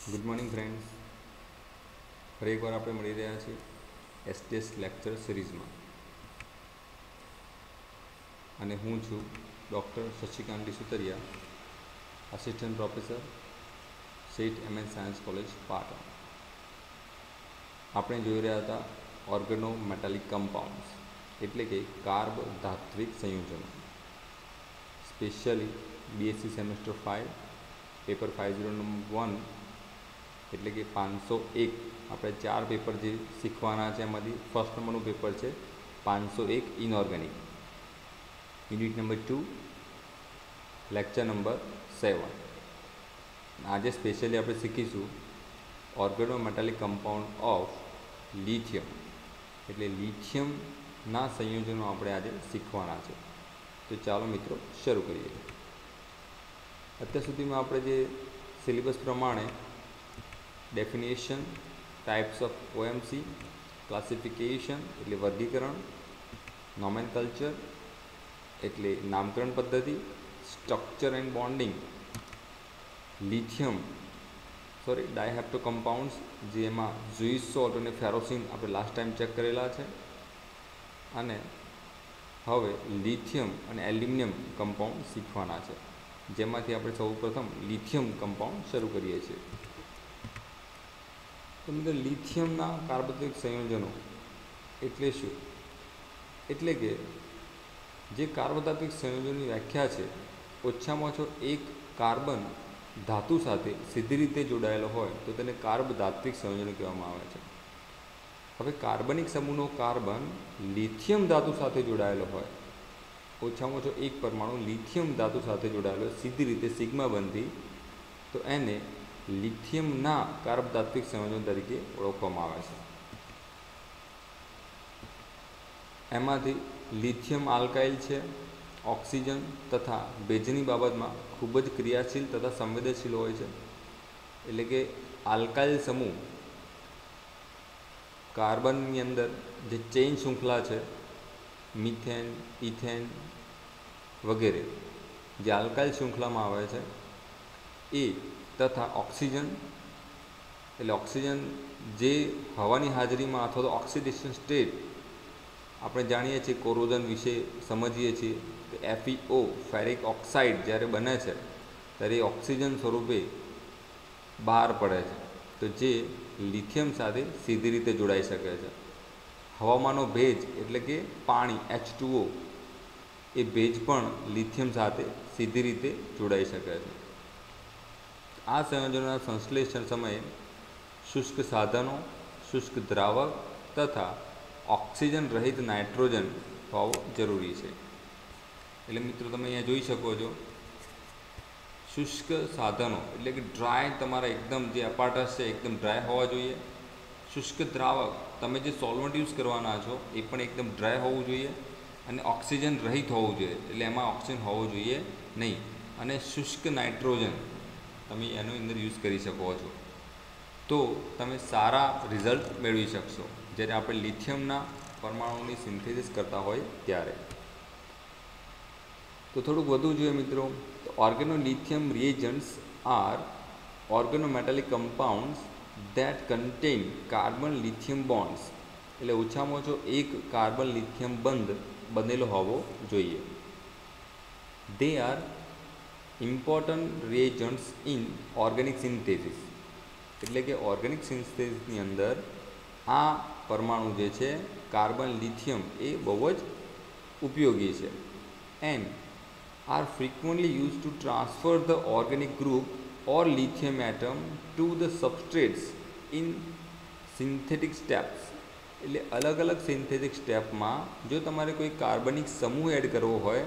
Good morning friends. ફરી એકવાર આપણે મળી રહ્યા છીએ એસટીએસ લેક્ચર સિરીઝમાં, અને હું છું doctor Shashikant Sutariya, assistant professor, Seth MN science college, Patan. આપણે જોઈ રહ્યા હતા ઓર્ગેનો મેટાલિક કમ્પાઉન્ડ્સ, એટલે કે કાર્બ ધાત્વિક સંયોજનો. Specially BSc semester 5 paper 50 number 1 એટલે કે 501. આપણે 4 પેપર જે શીખવાના છે એમાંથી ફર્સ્ટ નંબરનું પેપર છે 501 inorganic, unit number 2, lecture number 7. આજે સ્પેશિયલી આપણે શીખીશું ઓર્ગેનો મેટાલિક કમ્પાઉન્ડ ઓફ લિથિયમ, એટલે લિથિયમના સંયોજનો આપણે આજે શીખવાના છે. તો ચાલો મિત્રો શરૂ કરીએ. અત્યાર સુધીમાં આપણે જે સિલેબસ પ્રમાણે ડેફિનેશન, ટાઈપ્સ ઓફ ઓએમસી, ક્લાસિફિકેશન એટલે વર્ગીકરણ, નોમેનકલ્ચર એટલે નામકરણ પદ્ધતિ, સ્ટ્રક્ચર એન્ડ બોન્ડિંગ, ડાયહેપ્ટો કમ્પાઉન્ડ્સ જેમાં ઝુઇસ સોલ્ટ અને ફેરોસિન આપણે લાસ્ટ ટાઈમ ચેક કરેલા છે, અને હવે લિથિયમ અને એલ્યુમિનિયમ કમ્પાઉન્ડ શીખવાના છે, જેમાંથી આપણે સૌ પ્રથમ લિથિયમ કમ્પાઉન્ડ શરૂ કરીએ છીએ. તો મિત્રો, લિથિયમના કાર્બોદિક સંયોજનો એટલે શું? એટલે કે જે કાર્બોધાત્વિક સંયોજનની વ્યાખ્યા છે, ઓછામાં ઓછો એક કાર્બન ધાતુ સાથે સીધી રીતે જોડાયેલો હોય તો તેને કાર્બધાત્વિક સંયોજન કહેવામાં આવે છે. હવે કાર્બનિક સમૂહનો કાર્બન લિથિયમ ધાતુ સાથે જોડાયેલો હોય, ઓછામાં ઓછો એક પરમાણુ લિથિયમ ધાતુ સાથે જોડાયેલો સીધી રીતે સિગ્મા બંધથી, તો એને લિથિયમના કાર્બધાત્વિક સંયોજન તરીકે ઓળખવામાં આવે છે. એમાંથી લિથિયમ આલ્કાઇલ છે, ઓક્સિજન તથા ભેજની બાબતમાં ખૂબ જ ક્રિયાશીલ તથા સંવેદનશીલ હોય છે. એટલે કે આલ્કાઇલ સમૂહ કાર્બનની અંદર જે ચેઇન શૃંખલા છે, મિથેન, ઇથેન વગેરે જે આલ્કાઇલ શૃંખલામાં આવે છે એ, તથા ઓક્સિજન એટલે ઓક્સિજન જે હવાની હાજરીમાં અથવા તો ઓક્સિડેશન સ્ટેટ આપણે જાણીએ છીએ, કોરોઝન વિશે સમજીએ છીએ કે FeO ફેરિક ઓક્સાઇડ જ્યારે બને છે ત્યારે એ ઓક્સિજન સ્વરૂપે બહાર પડે છે, તો જે લિથિયમ સાથે સીધી રીતે જોડાઈ શકે છે. હવામાનનો ભેજ એટલે કે પાણી H2O, એ ભેજ પણ લિથિયમ સાથે સીધી રીતે જોડાઈ શકે છે. આ સંયોજનોના સંશ્લેષણ સમયે શુષ્ક સાધનો, શુષ્ક દ્રાવક તથા ઓક્સિજન રહિત નાઇટ્રોજન હોવો જરૂરી છે. એટલે મિત્રો, તમે અહીંયા જોઈ શકો છો, શુષ્ક સાધનો એટલે કે ડ્રાય, તમારા એકદમ જે એપાર્ટસ છે એકદમ ડ્રાય હોવા જોઈએ. શુષ્ક દ્રાવક, તમે જે સોલ્વન્ટ યુઝ કરવાના છો એ પણ એકદમ ડ્રાય હોવું જોઈએ, અને ઓક્સિજન રહિત હોવું જોઈએ, એટલે એમાં ઓક્સિજન હોવું જોઈએ નહીં. અને શુષ્ક નાઇટ્રોજન તમે એનો અંદર યુઝ કરી શકો છો, તો તમે સારા રિઝલ્ટ મેળવી શકશો જ્યારે આપણે લિથિયમના પરમાણુની સિન્થેસિસ કરતા હોય ત્યારે. તો થોડુંક વધુ જોઈએ મિત્રો, તો organolithium reagents are organometallic compounds that contain carbon lithium bonds, એટલે ઓછામાં ઓછો એક કાર્બન લિથિયમ બંધ બનેલો હોવો જોઈએ. They are important reagents in organic synthesis, એટલે કે ઓર્ગેનિક સિન્થેસિસની અંદર આ પરમાણુ જે છે કાર્બન લિથિયમ એ બહુ જ ઉપયોગી છે. And are frequently used to transfer the organic group or lithium atom to the substrates in synthetic steps, એટલે અલગ અલગ સિન્થેટિક સ્ટેપમાં જો તમારે કોઈ કાર્બનિક સમૂહ એડ કરવો હોય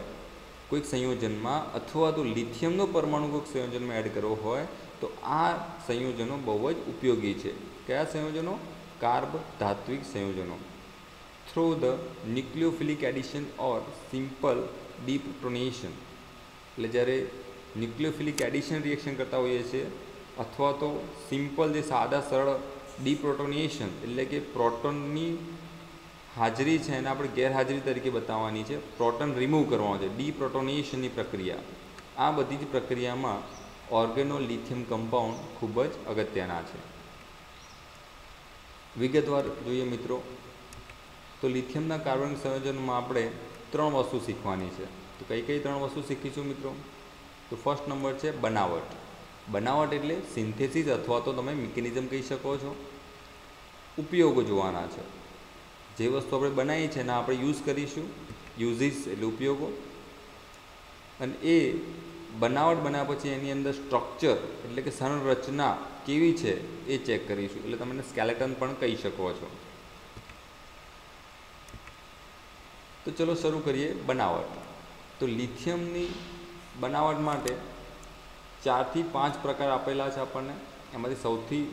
કોઈક સંયોજનમાં, અથવા તો લિથિયમનો પરમાણુ કોઈક સંયોજનમાં એડ કરવો હોય, તો આ સંયોજનો બહુ જ ઉપયોગી છે. કયા સંયોજનો? કાર્બ ધાત્વિક સંયોજનો. Through the nucleophilic addition or simple deprotonation, એટલે જ્યારે ન્યુક્લિયોફિલિક એડિશન રિએક્શન કરતા હોઈએ છીએ, અથવા તો સિમ્પલ જે સાદા સરળ ડીપ્રોટોનેશન એટલે કે પ્રોટોનની હાજરી છે એને આપણે ગેરહાજરી તરીકે બતાવવાની છે, પ્રોટોન રિમૂવ કરવાનો છે, ડીપ્રોટોનેશનની પ્રક્રિયા. આ બધી જ પ્રક્રિયામાં ઓર્ગેનોલિથિયમ કમ્પાઉન્ડ ખૂબ જ અગત્યના છે. વિગતવાર જોઈએ મિત્રો તો લિથિયમના કાર્બનિક સંયોજનમાં આપણે 3 વસ્તુ શીખવાની છે. તો કઈ કઈ 3 વસ્તુ શીખીશું મિત્રો? તો ફર્સ્ટ નંબર છે બનાવટ. બનાવટ એટલે સિન્થેસિસ અથવા તો તમે મિકેનિઝમ કહી શકો છો. ઉપયોગો જોવાના છે. જે વસ્તુ આપણે બનાવી છે એના આપણે યુઝ કરીશું. યુઝિસ એટલે ઉપયોગો. અને એ બનાવટ બનાવ્યા પછી એની અંદર સ્ટ્રક્ચર એટલે કે સંરચના કેવી છે એ ચેક કરીશું. એટલે તમે સ્કેલેટન પણ કહી શકો છો. તો ચલો શરૂ કરીએ બનાવટ. તો લિથિયમની બનાવટ માટે 4 થી 5 પ્રકાર આપેલા છે આપણને. એમાંથી સૌથી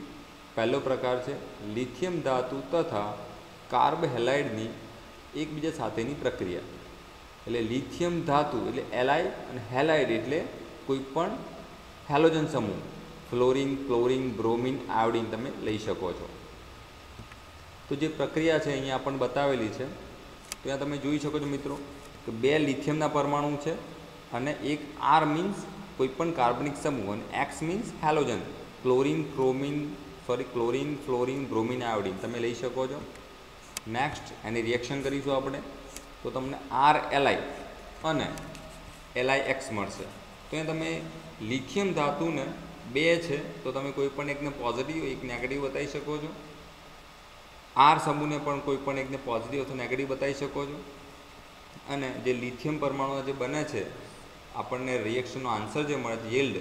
પહેલો પ્રકાર છે લિથિયમ ધાતુ તથા કાર્બ હેલાઇડની એકબીજા સાથેની પ્રક્રિયા. એટલે લિથિયમ ધાતુ એટલે એલાઇડ અને હેલાઇડ એટલે કોઈ પણ હેલોજન સમૂહ, ફ્લોરિન, ક્લોરિન, બ્રોમિન, આયોડિન તમે લઈ શકો છો. તો જે પ્રક્રિયા છે અહીંયા આપણને બતાવેલી છે. તો ત્યાં તમે જોઈ શકો છો મિત્રો કે 2 લિથિયમના પરમાણુ છે અને એક આર મીન્સ કોઈ પણ કાર્બનિક સમૂહ અને x means halogen, chlorine, chlorine, fluorine, bromine, iodine તમે લઈ શકો છો. નેક્સ્ટ એની રિએક્શન કરીશું આપણે તો તમને આર એલઆઈ અને એલઆઈ એક્સ મળશે. તો અહીંયા તમે લિથિયમ ધાતુને 2 છે તો તમે કોઈ પણ એકને પોઝિટિવ એક નેગેટિવ બતાવી શકો છો. આર સમૂહને પણ કોઈ પણ એકને પોઝિટિવ અથવા નેગેટિવ બતાવી શકો છો. અને જે લિથિયમ પરમાણુ જે બને છે આપણને રિએક્શનનો આન્સર જે મળે છે યીલ્ડ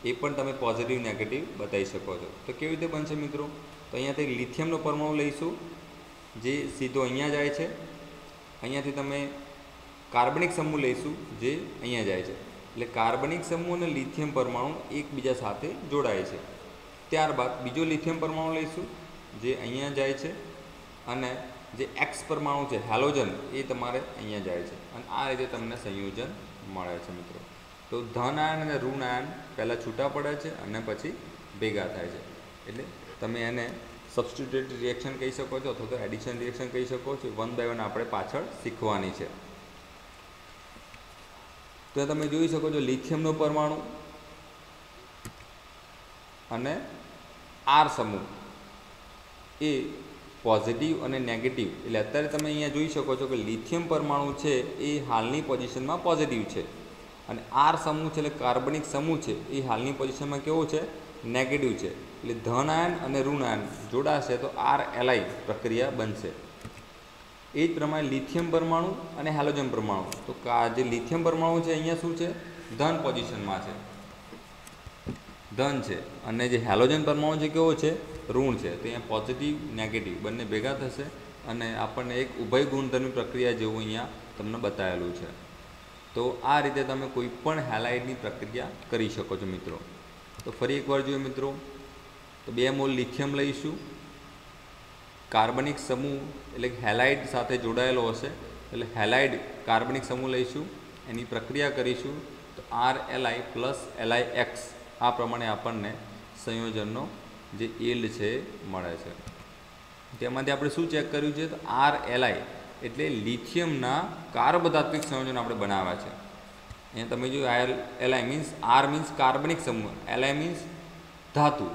એ પણ તમે પોઝિટિવ નેગેટિવ બતાવી શકો છો. તો કેવી રીતે બનશે મિત્રો? તો અહીંયાથી લિથિયમનો પરમાણુ લઈશું જે સીધો અહીંયા જાય છે. અહીંયાથી તમે કાર્બનિક સમૂહ લઈશું જે અહીંયા જાય છે. એટલે કાર્બનિક સમૂહ અને લિથિયમ પરમાણુ એકબીજા સાથે જોડાય છે. ત્યારબાદ બીજો લિથિયમ પરમાણુ લઈશું જે અહીંયા જાય છે અને જે એક્સ પરમાણુ છે હેલોજન એ તમારે અહીંયા જાય છે. અને આ રીતે તમને સંયોજન મળે છે મિત્રો. તો ધન આયન અને ઋણ આયન પહેલાં છૂટા પડે છે અને પછી ભેગા થાય છે. એટલે તમે એને સબસ્ટિટ્યુટેડ રિએક્શન કહી શકો છો અથવા તો એડિશન રિએક્શન કહી શકો છો. 1 બાય 1 આપણે પાછળ શીખવાની છે. તો તમે જોઈ શકો છો લિથિયમનો પરમાણુ અને આર સમૂહ એ પોઝિટિવ અને નેગેટિવ. એટલે અત્યારે તમે અહીંયા જોઈ શકો છો કે લિથિયમ પરમાણુ છે એ હાલની પોઝિશનમાં પોઝિટિવ છે અને આર સમૂહ છે એટલે કાર્બનિક સમૂહ છે એ હાલની પોઝિશનમાં કેવો છે? નેગેટિવ છે. એટલે ધન આયન અને ઋણ આયન જોડાશે તો આર એલઆઈ પ્રક્રિયા બનશે. એ જ પ્રમાણે લિથિયમ પરમાણુ અને હેલોજન પરમાણુ. તો જે લિથિયમ પરમાણુ છે અહીંયા શું છે? ધન પોઝિશનમાં છે, ધન છે. અને જે હેલોજન પરમાણુ છે કેવો છે? ઋણ છે. તો અહીંયા પોઝિટિવ નેગેટિવ બંને ભેગા થશે અને આપણને એક ઉભય ગુણધર્મની પ્રક્રિયા જેવું અહીંયા તમને બતાવેલું છે. તો આ રીતે તમે કોઈ પણ હેલાઇડની પ્રક્રિયા કરી શકો છો મિત્રો. તો ફરી એકવાર જોઈએ મિત્રો તો 2 મોલ લિથિયમ લઈશું. કાર્બનિક સમૂહ એટલે હેલાઇડ સાથે જોડાયેલો હશે એટલે હેલાઇડ કાર્બનિક સમૂહ લઈશું. એની પ્રક્રિયા કરીશું તો R LI plus LI X આ પ્રમાણે આપણને સંયોજનનો જે યીલ્ડ છે મળે છે. તેમાંથી આપણે શું ચેક કર્યું છે? તો આર એલઆઈ એટલે લિથિયમના કાર્બધાત્વિક સંયોજન આપણે બનાવ્યા છે. અહીંયા તમે જો એલઆઈ મીન્સ આર મીન્સ કાર્બનિક સમૂહ, એલઆઈ મીન્સ ધાતુ.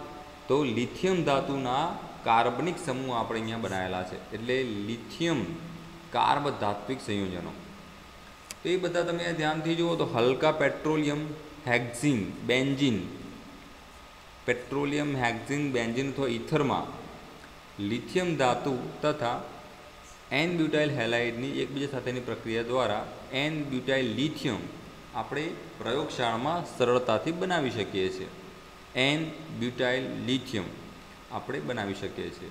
તો લિથિયમ ધાતુના કાર્બનિક સમૂહ આપણે અહીંયા બનાવેલા છે એટલે લિથિયમ કાર્બધાત્વિક સંયોજનો. તો એ બધા તમે ધ્યાનથી જુઓ તો હલકા પેટ્રોલિયમ, હેક્ઝિન, બેન્ઝીન, પેટ્રોલિયમ, હેક્ઝિન, બેન્ઝીન અથવા ઇથરમાં લિથિયમ ધાતુ તથા એન બ્યુટાઇલ હેલાઇડની એકબીજા સાથેની પ્રક્રિયા દ્વારા એન બ્યુટાઇલ લિથિયમ આપણે પ્રયોગશાળામાં સરળતાથી બનાવી શકીએ છીએ. એન બ્યુટાઇલ લિથિયમ આપણે બનાવી શકીએ છીએ.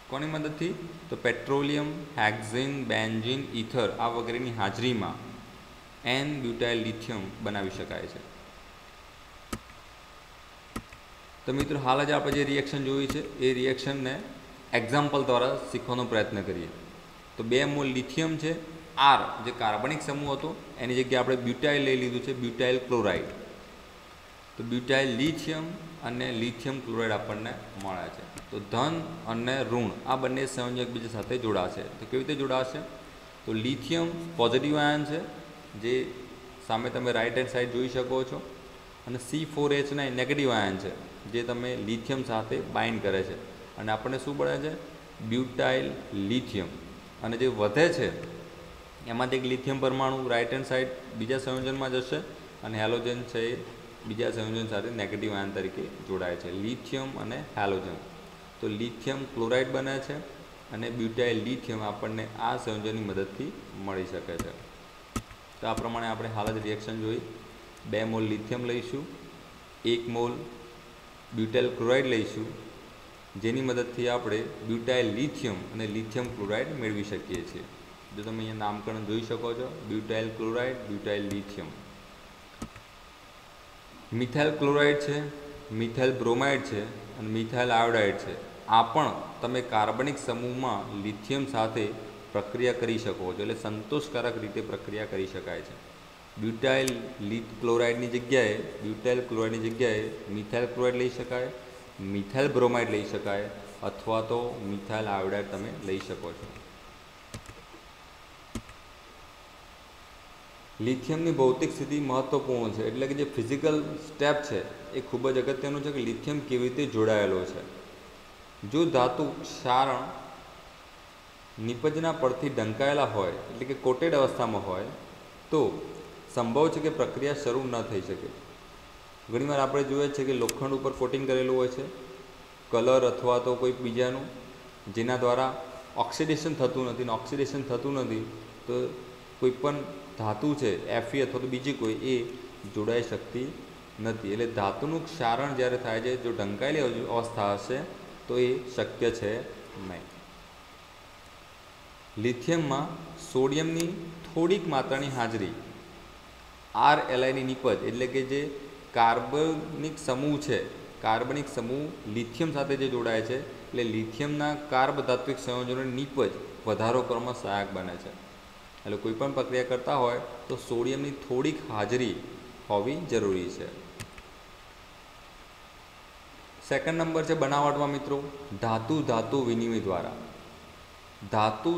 કોની મદદથી? તો પેટ્રોલિયમ, હેક્ઝિન, બેન્ઝીન, ઇથર આ વગેરેની હાજરીમાં એન બ્યુટાઇલ લિથિયમ બનાવી શકાય છે. તો મિત્રો હાલ જ આપણે જે રિએક્શન જોઈ છે એ રિએક્શનને એક્ઝામ્પલ દ્વારા શીખવાનો પ્રયત્ન કરીએ. તો 2 મોલ લિથિયમ છે. આર જે કાર્બનિક સમૂહ હતો એની જગ્યાએ આપણે બ્યુટાઇલ લઈ લીધું છે, બ્યુટાઇલ ક્લોરાઇડ. તો બ્યુટાઇલ લિથિયમ અને લિથિયમ ક્લોરાઇડ આપણને મળે છે. તો ધન અને ઋણ આ બંને સંયોજન એકબીજા સાથે જોડાશે. તો કેવી રીતે જોડાશે? તો લિથિયમ પોઝિટિવ આયન છે જે સામે તમે રાઇટ હેન્ડ સાઈડ જોઈ શકો છો અને C4H9 નેગેટિવ આયન છે, જે તમે લિથિયમ સાથે બાઇન્ડ કરે છે અને આપણને શું બને છે? Butyl lithium. અને જે વધે છે એમાંથી એક લિથિયમ પરમાણુ રાઇટ હેન્ડ સાઇડ બીજા સંયોજનમાં જશે અને હેલોજન છે એ બીજા સંયોજન સાથે નેગેટિવ આયન તરીકે જોડાય છે. લિથિયમ અને હેલોજન. તો લિથિયમ ક્લોરાઇડ બને છે અને બ્યુટાઇલ લિથિયમ આપણને આ સંયોજનની મદદથી મળી શકે છે. તો આ પ્રમાણે આપણે હાલ જ રિએક્શન જોઈ. 2 મોલ લિથિયમ લઈશું, 1 મોલ બ્યુટાઇલ ક્લોરાઇડ લઈશું, જેની મદદથી આપણે બ્યુટાઇલ લિથિયમ અને લિથિયમ ક્લોરાઇડ મેળવી શકીએ છીએ. જો તમે અહીંયા નામકરણ જોઈ શકો છો, butyl chloride, butyl lithium. Methyl chloride છે, મિથાઇલ બ્રોમાઇડ છે અને મિથાઇલ આયોડાઇડ છે. આ પણ તમે કાર્બનિક સમૂહમાં લિથિયમ સાથે પ્રક્રિયા કરી શકો છો, એટલે સંતોષકારક રીતે પ્રક્રિયા કરી શકાય છે. બ્યુટાઇલ ક્લોરાઇડની જગ્યાએ મિથાઇલ ક્લોરાઇડ લઈ શકાય, મિથાઇલ બ્રોમાઇડ લઈ શકાય અથવા તો મિથાઇલ આયોડાઇડ તમે લઈ શકો છો. લિથિયમની ભૌતિક સ્થિતિ મહત્વપૂર્ણ છે, એટલે કે જે ફિઝિકલ સ્ટેપ છે એ ખૂબ જ અગત્યનું છે કે લિથિયમ કેવી રીતે જોડાયેલો છે. જો ધાતુ ક્ષારણ નિપજના પરથી ઢંકાયેલા હોય, એટલે કે કોટેડ અવસ્થામાં હોય, તો સંભવ છે કે પ્રક્રિયા શરૂ ન થઈ શકે. ઘણીવાર આપણે જોઈએ છીએ કે લોખંડ ઉપર કોટિંગ કરેલું હોય છે, કલર અથવા તો કોઈ બીજાનું, જેના દ્વારા ઓક્સિડેશન થતું નથી. ઓક્સિડેશન થતું નથી તો કોઈ પણ ધાતુ છે Fe અથવા તો બીજી કોઈ એ જોડાઈ શકતી નથી. એટલે ધાતુનું ક્ષારણ જ્યારે થાય છે, જો ઢંકાયેલી અવસ્થા હશે તો એ શક્ય છે નહીં. લિથિયમમાં સોડિયમની થોડીક માત્રાની હાજરી RLiની નિપજ, એટલે કે જે કાર્બનિક સમૂહ છે, કાર્બનિક સમૂહ લિથિયમ સાથે જે જોડાય છે, એટલે લિથિયમના કાર્બધાત્વિક સંયોજનોની નિપજ વધારો કરવામાં સહાયક બને છે. એટલે કોઈ પણ પ્રક્રિયા કરતા હોય તો સોડિયમની થોડીક હાજરી હોવી જરૂરી છે. સેકન્ડ નંબર છે બનાવટમાં મિત્રો ધાતુ વિનિમય દ્વારા. ધાતુ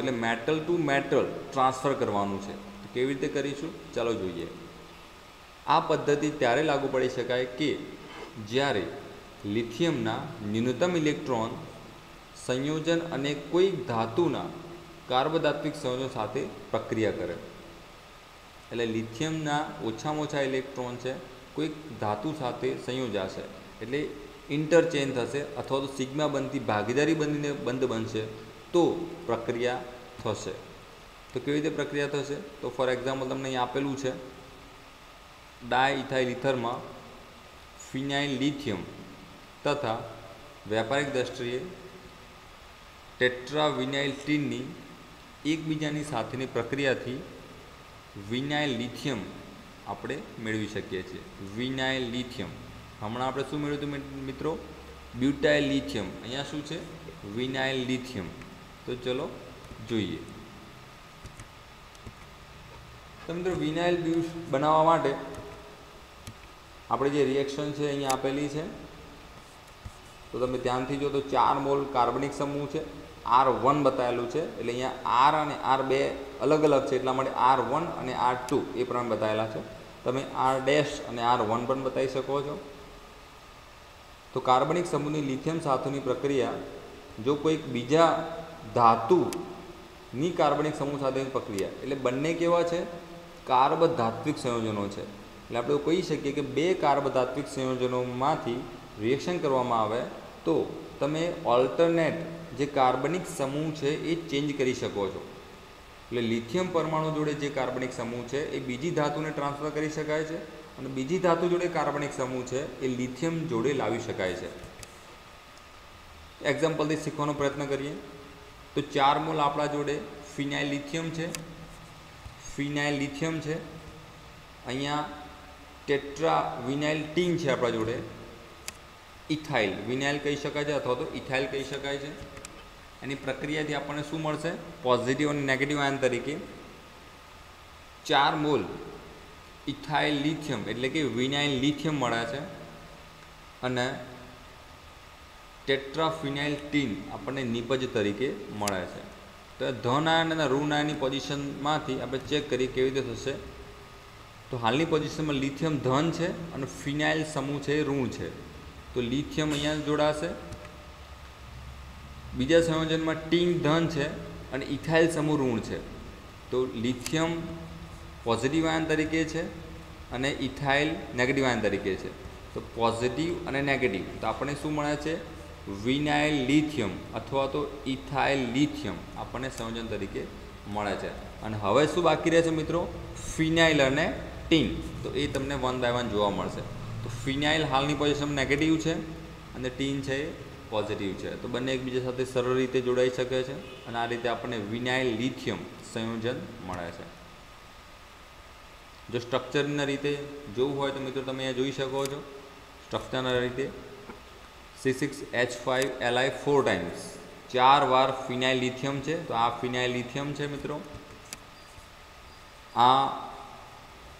એટલે મેટલ ટુ મેટલ ટ્રાન્સફર કરવાનું છે. તો કેવી રીતે કરીશું? ચાલો જોઈએ. આ પદ્ધતિ ત્યારે લાગુ પડી શકાય કે જ્યારે લિથિયમના ન્યૂનતમ ઇલેક્ટ્રોન સંયોજન અને કોઈ ધાતુના કાર્બધાત્વિક સંયોજન સાથે પ્રક્રિયા કરે. એટલે લિથિયમના ઓછામાં ઓછા ઇલેક્ટ્રોન છે કોઈક ધાતુ સાથે સંયોજાશે, એટલે ઇન્ટરચેન્જ થશે અથવા તો સિગ્મા બંધથી ભાગીદારી બંધ બનશે તો પ્રક્રિયા થશે. તો કેવી રીતે પ્રક્રિયા થશે? તો ફોર એક્ઝામ્પલ તમને અહીં આપેલું છે, ડાયઇથાઇલ ઇથરમાં ફિનાઇલ લિથિયમ તથા વ્યાપારિક દ્રષ્ટિએ ટેટ્રાવિનાઇલ ટીનની એકબીજાની સાથેની પ્રક્રિયાથી વિનાઇલ લિથિયમ આપણે મેળવી શકીએ છીએ. વિનાઇલ લિથિયમ હમણાં આપણે શું મેળવ્યું હતું મિત્રો? Butyl lithium. અહીંયા શું છે? Vinyl lithium. તો ચલો જોઈએ. તો મિત્રો વિનાઇલ બનાવવા માટે આપણે જે રિએક્શન છે અહીંયા આપેલી છે, તો તમે ધ્યાનથી જો તો 4 મોલ કાર્બનિક સમૂહ છે, R1 બતાવેલું છે, એટલે અહીંયા R અને R2 અલગ અલગ છે, એટલા માટે R1 અને R2 એ પ્રમાણે બતાવેલા છે. તમે R' અને R1 પણ બતાવી શકો છો. તો કાર્બનિક સમૂહની લિથિયમ સાથેની પ્રક્રિયા જો કોઈક બીજા ધાતુની કાર્બનિક સમૂહ સાથેની પ્રક્રિયા, એટલે બંને કેવા છે? કાર્બધાત્વિક સંયોજનો છે. એટલે આપણે કહી શકીએ કે 2 કાર્બધાત્વિક સંયોજનોમાંથી રિએક્શન કરવામાં આવે તો તમે ઓલ્ટરનેટ જે કાર્બનિક સમૂહ છે એ ચેન્જ કરી શકો છો. એટલે લિથિયમ પરમાણુ જોડે જે કાર્બનિક સમૂહ છે એ બીજી ધાતુને ટ્રાન્સફર કરી શકાય છે અને બીજી ધાતુ જોડે કાર્બનિક સમૂહ છે એ લિથિયમ જોડે લાવી શકાય છે. એક્ઝામ્પલથી શીખવાનો પ્રયત્ન કરીએ તો 4 મોલ આપણા જોડે ફિનાઇલ લિથિયમ છે, અહીંયા ટેટ્રાવિનાઇલ ટીન છે આપણા જોડે, ઇથાઇલ વિનાઇલ કહી શકાય છે અથવા તો ઇથાઇલ કહી શકાય છે. એની પ્રક્રિયાથી આપણને શું મળશે? પોઝિટિવ અને નેગેટિવ આયન તરીકે 4 મોલ ઇથાઇલ લિથિયમ એટલે કે વિનાઇલ લિથિયમ મળે છે અને ટેટ્રાફિનાઇલ ટીન આપણને નિપજ તરીકે મળે છે. તો ધન આયન અને ઋણ આયનની પોઝિશનમાંથી આપણે ચેક કરીએ કેવી રીતે થશે. તો तो हालनी पोजिशનમાં લિથિયમ ધન છે અને ફિનાઇલ સમૂહ છે એ ઋણ છે, તો લિથિયમ અહીંયા જોડાશે। બીજા સંયોજનમાં ટીન ધન છે અને ઇથાઇલ સમૂહ ઋણ છે, તો લિથિયમ પોઝિટિવ આયન તરીકે છે અને ઇથાઇલ નેગેટિવ આયન તરીકે છે। તો પોઝિટિવ અને નેગેટિવ, તો આપણને શું મળે છે? વિનાઇલ લિથિયમ અથવા તો ઇથાઇલ લિથિયમ આપણને સંયોજન તરીકે મળે છે। અને હવે શું બાકી રહે છે મિત્રો? ફિનાઇલ અને ટીન, તો એ તમને 1 બાય 1 જોવા મળશે। તો ફિનાઇલ હાલની પોઝિશન નેગેટિવ છે અને ટીન છે એ પોઝિટિવ છે, તો બંને એકબીજા સાથે સરળ રીતે જોડાઈ શકે છે અને આ રીતે આપણને વિનાઇલ લિથિયમ સંયોજન મળે છે। જો સ્ટ્રક્ચરના રીતે જોવું હોય તો મિત્રો તમે અહીંયા જોઈ શકો છો। સ્ટ્રક્ચરના રીતે C6H5Li 4 ટાઈમ્સ, 4 વાર ફિનાઇલ લિથિયમ છે, તો આ ફિનાઇલ લિથિયમ છે મિત્રો। આ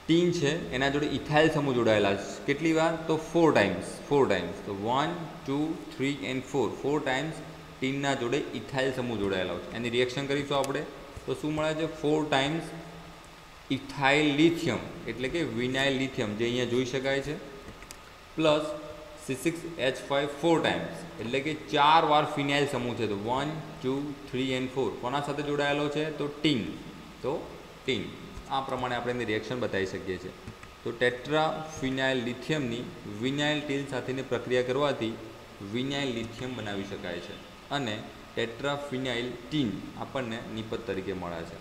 ટીન છે એના જોડે ઇથાઇલ સમૂહ જોડાયેલા છે, કેટલી વાર? તો 4 ટાઈમ્સ, 4 ટાઈમ્સ, તો 1 2 3 એન્ડ 4 ટાઈમ્સ ટીનના જોડે ઇથાઇલ સમૂહ જોડાયેલા છે। એની રિએક્શન કરીશું આપણે તો શું મળે છે? 4 ટાઈમ્સ ઇથાઇલ લિથિયમ એટલે કે વિનાઇલ લિથિયમ જે અહીંયા જોઈ શકાય છે, પ્લસ C6H5 4 ટાઈમ્સ એટલે કે 4 વાર ફિનાઇલ સમૂહ છે, તો 1 2 3 એન્ડ 4 કોના સાથે જોડાયેલો છે? તો ટીન, તો ટીન। આ પ્રમાણે આપણે એની રિએક્શન બતાવી શકીએ છીએ। તો ટેટ્રા ફિનાઇલ લિથિયમની વિનાઇલ ટીન સાથેની પ્રક્રિયા કરવાથી વિનાઇલ લિથિયમ બનાવી શકાય છે અને ટેટ્રા ફિનાઇલ ટીન આપણને નિપજ તરીકે મળે છે।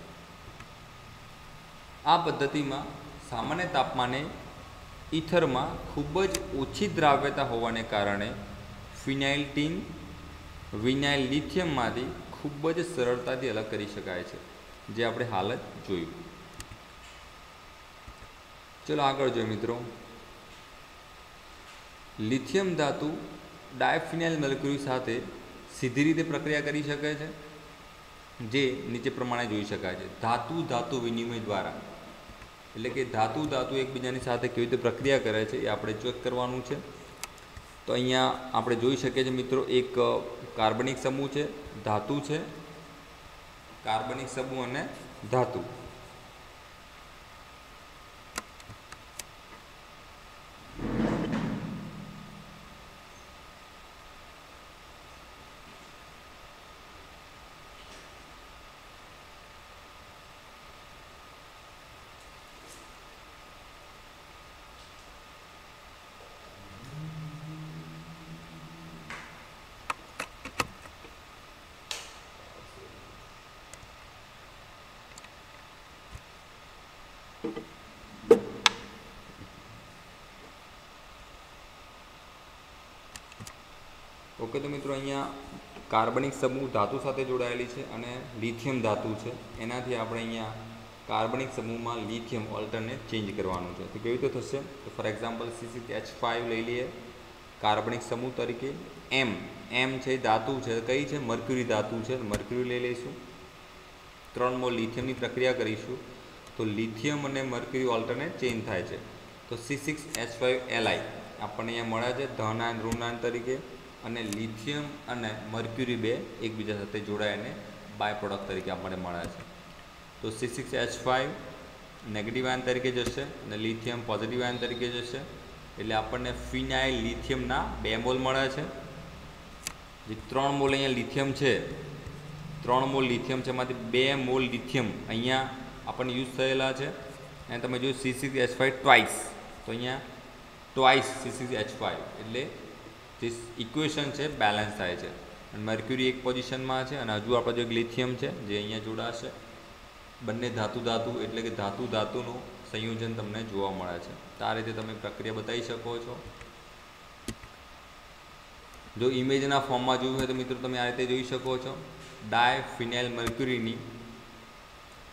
આ પદ્ધતિમાં સામાન્ય તાપમાને ઇથરમાં ખૂબ જ ઓછી દ્રાવ્યતા હોવાને કારણે ફિનાઇલ ટીન વિનાઇલ લિથિયમમાંથી ખૂબ જ સરળતાથી અલગ કરી શકાય છે, જે આપણે હાલ જ જોયું। ચલો આગળ જોઈએ મિત્રો। લિથિયમ ધાતુ ડાયફિનાઇલ મર્ક્યુરી સાથે સીધી રીતે પ્રક્રિયા કરી શકે છે, જે નીચે પ્રમાણે જોઈ શકાય છે। ધાતુ ધાતુ વિનિમય દ્વારા, એટલે કે ધાતુ ધાતુ એકબીજાની સાથે કેવી રીતે પ્રક્રિયા કરે છે એ આપણે ચેક કરવાનું છે। તો અહીંયા આપણે જોઈ શકીએ છીએ મિત્રો, એક કાર્બનિક સમૂહ છે, ધાતુ છે, કાર્બનિક સમૂહ અને ધાતુ। ओके, तो मित्रों अहींया कार्बनिक समूह धातु साथे जोड़ायेली छे अने लिथियम धातु छे, एनाथी आपणे अहींया कार्बनिक समूह में लिथियम ऑल्टरनेट चेन्ज करवानुं छे। तो केवी रीते थशे? तो फॉर एक्जाम्पल C6H5 लई लीए कार्बनिक समूह तरीके। एम छे धातु छे, कई छे? मर्क्युरी धातु छे, मर्क्युरी लई लईशुं। 3 मोल लिथियमनी प्रक्रिया करीशुं तो लिथियम अने मर्क्युरी ऑल्टरनेट चेन्ज थाय छे। तो C6H5Li आपणे अहींया मळे छे धन आयन ऋण आयन तरीके, અને લિથિયમ અને મર્ક્યુરી બે એકબીજા સાથે જોડાઈને બાય પ્રોડક્ટ તરીકે આપણને મળે છે। તો C6H5 નેગેટિવ આયન તરીકે જશે અને લિથિયમ પોઝિટિવ આયન તરીકે જશે, એટલે આપણને ફિનાઇલ લિથિયમના 2 મોલ મળે છે। જે 3 મોલ અહીંયા લિથિયમ છે, 3 મોલ લિથિયમ છે, એમાંથી 2 મોલ લિથિયમ અહીંયા આપણને યુઝ થયેલા છે। અને તમે જો C6H5 ટ્વાઇસ, તો અહીંયા ટ્વાઇસ C6H5 એટલે જે ઇક્વેશન છે બેલેન્સ થાય છે અને મર્ક્યુરી એક પોઝિશનમાં છે અને હજુ આપણે જો લિથિયમ છે જે અહીંયા જોડાશે। બંને ધાતુ ધાતુ એટલે કે ધાતુ ધાતુનું સંયોજન તમને જોવા મળે છે। તો આ રીતે તમે પ્રક્રિયા બતાવી શકો છો। જો ઇમેજના ફોર્મમાં જોયું હોય તો મિત્રો તમે આ રીતે જોઈ શકો છો। ડાયફિનાઇલ મર્ક્યુરીની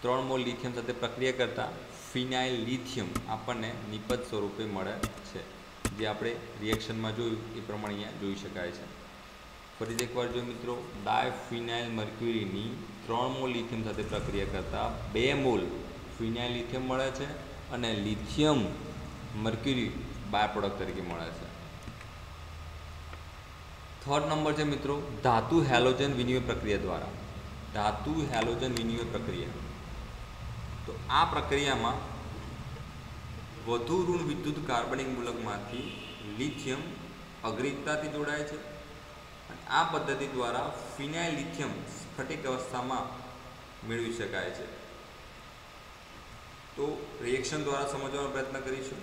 3 મોલ લિથિયમ સાથે પ્રક્રિયા કરતા ફિનાઇલ લિથિયમ આપણને નિપજ સ્વરૂપે મળે છે, જે આપણે રિએક્શનમાં જોયું એ પ્રમાણે અહીંયા જોઈ શકાય છે। ફરીથી એકવાર જો મિત્રો, ડાયફિનાઇલ મર્ક્યુરીની 3 મોલ લિથિયમ સાથે પ્રક્રિયા કરતા 2 મોલ ફિનાઇલ લિથિયમ મળે છે અને લિથિયમ મર્ક્યુરી બાય પ્રોડક્ટ તરીકે મળે છે। 3rd નંબર છે મિત્રો ધાતુ હેલોજન વિનિમય પ્રક્રિયા દ્વારા। ધાતુ હેલોજન વિનિમય પ્રક્રિયા, તો આ પ્રક્રિયામાં વધુ ઋણ વિદ્યુત કાર્બનિક મૂલકમાંથી લિથિયમ અગ્રિજતાથી જોડાય છે અને આ પદ્ધતિ દ્વારા ફિનાઇલ લિથિયમ સ્ફટિક અવસ્થામાં મેળવી શકાય છે। તો રિએક્શન દ્વારા સમજવાનો પ્રયત્ન કરીશું।